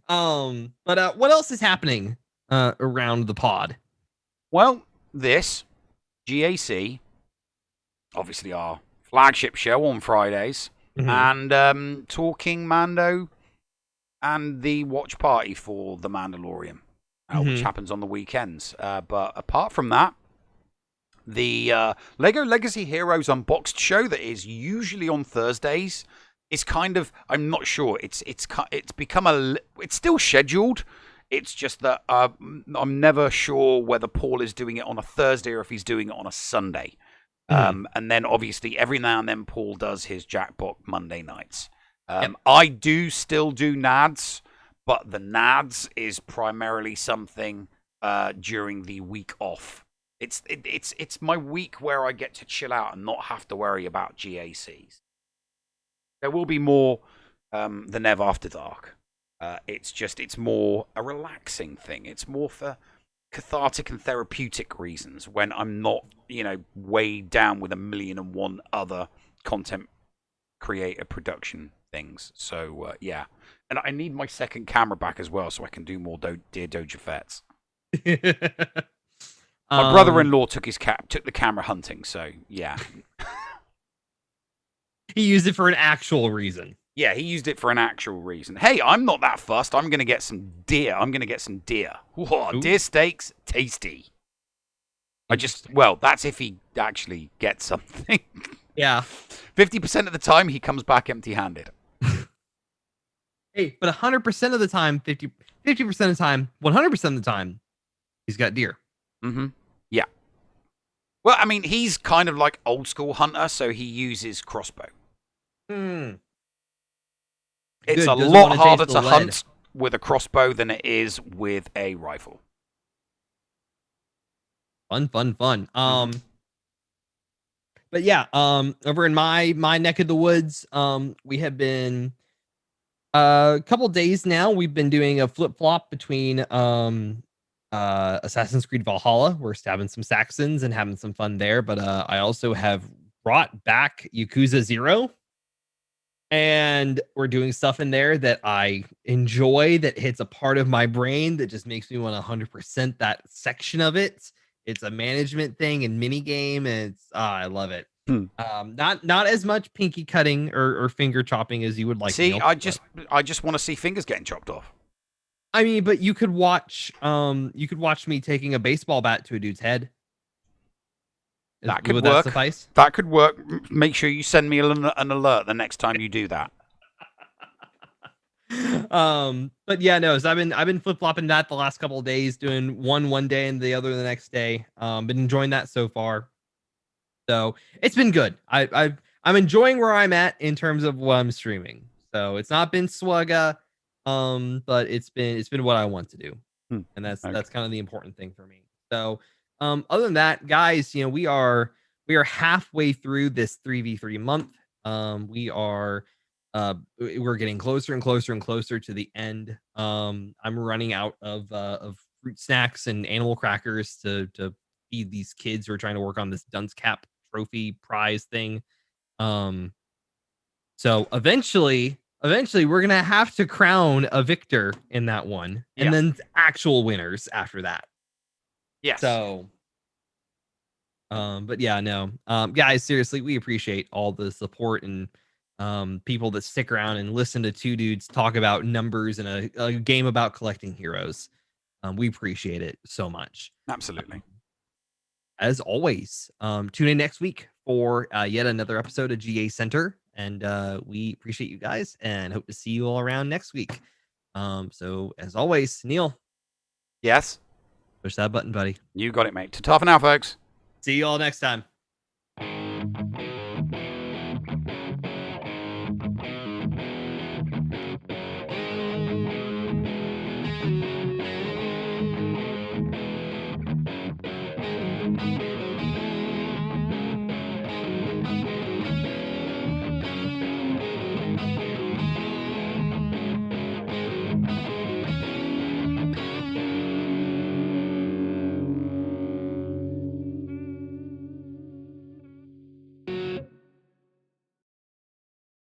Speaker 3: But what else is happening around the pod?
Speaker 2: Well, this GAC, obviously our flagship show on Fridays, and Talking Mando and the watch party for The Mandalorian, which happens on the weekends. But apart from that, the Lego Legacy Heroes Unboxed show that is usually on Thursdays is kind of, I'm not sure. It's become it's still scheduled. It's just that I'm never sure whether Paul is doing it on a Thursday or if he's doing it on a Sunday. And then obviously every now and then Paul does his Jackpot Monday nights. I do still do NADS, but the NADS is primarily something during the week off. It's my week where I get to chill out and not have to worry about GACs. There will be more than ever after dark. It's more a relaxing thing. It's more for cathartic and therapeutic reasons when I'm not, weighed down with 1,000,001 other content creator production things. So, yeah. And I need my second camera back as well so I can do more Dear Doja Fets. My brother-in-law took the camera hunting, so, yeah.
Speaker 3: He used it for an actual reason.
Speaker 2: Yeah, he used it for an actual reason. Hey, I'm not that fussed. I'm going to get some deer. Whoa, deer steaks, tasty. That's if he actually gets something.
Speaker 3: Yeah.
Speaker 2: 50% of the time, he comes back empty-handed.
Speaker 3: Hey, but 100% of the time, 50% of the time, 100% of the time, he's got deer.
Speaker 2: Mm-hmm. Yeah. Well, I mean, he's kind of like old school hunter, so he uses crossbow. It's a lot harder to hunt with a crossbow than it is with a rifle.
Speaker 3: Fun. But yeah, over in my neck of the woods, we have been a couple days now. We've been doing a flip flop between Assassin's Creed Valhalla. We're stabbing some Saxons and having some fun there. But I also have brought back Yakuza 0. And we're doing stuff in there that I enjoy, that hits a part of my brain that just makes me want 100% that section of it. It's a management thing and mini game, and I love it. Not as much pinky cutting or finger chopping as you would like.
Speaker 2: See, I just want to see fingers getting chopped off.
Speaker 3: I mean, but you could watch me taking a baseball bat to a dude's head.
Speaker 2: That could
Speaker 3: Would
Speaker 2: work.
Speaker 3: That suffice?
Speaker 2: That could work. Make sure you send me an alert the next time you do that.
Speaker 3: But yeah, no. So I've been flip flopping that the last couple of days, doing one day and the other the next day. Been enjoying that so far. So it's been good. I'm enjoying where I'm at in terms of what I'm streaming. So it's not been SWGOH, but it's been what I want to do, and that's kind of the important thing for me. So. Other than that, guys, we are halfway through this 3v3 month. We're getting closer and closer and closer to the end. I'm running out of fruit snacks and animal crackers to feed these kids who are trying to work on this dunce cap trophy prize thing. So eventually we're gonna have to crown a victor in that one, and then actual winners after that.
Speaker 2: Yes.
Speaker 3: So, but yeah, no, guys, seriously, we appreciate all the support and people that stick around and listen to two dudes talk about numbers and a game about collecting heroes. We appreciate it so much.
Speaker 2: Absolutely.
Speaker 3: As always, tune in next week for yet another episode of GACenter, and we appreciate you guys and hope to see you all around next week. So as always, Neil.
Speaker 2: Yes.
Speaker 3: Push that button, buddy.
Speaker 2: You got it, mate. Ta-ta for now, folks.
Speaker 3: See you all next time.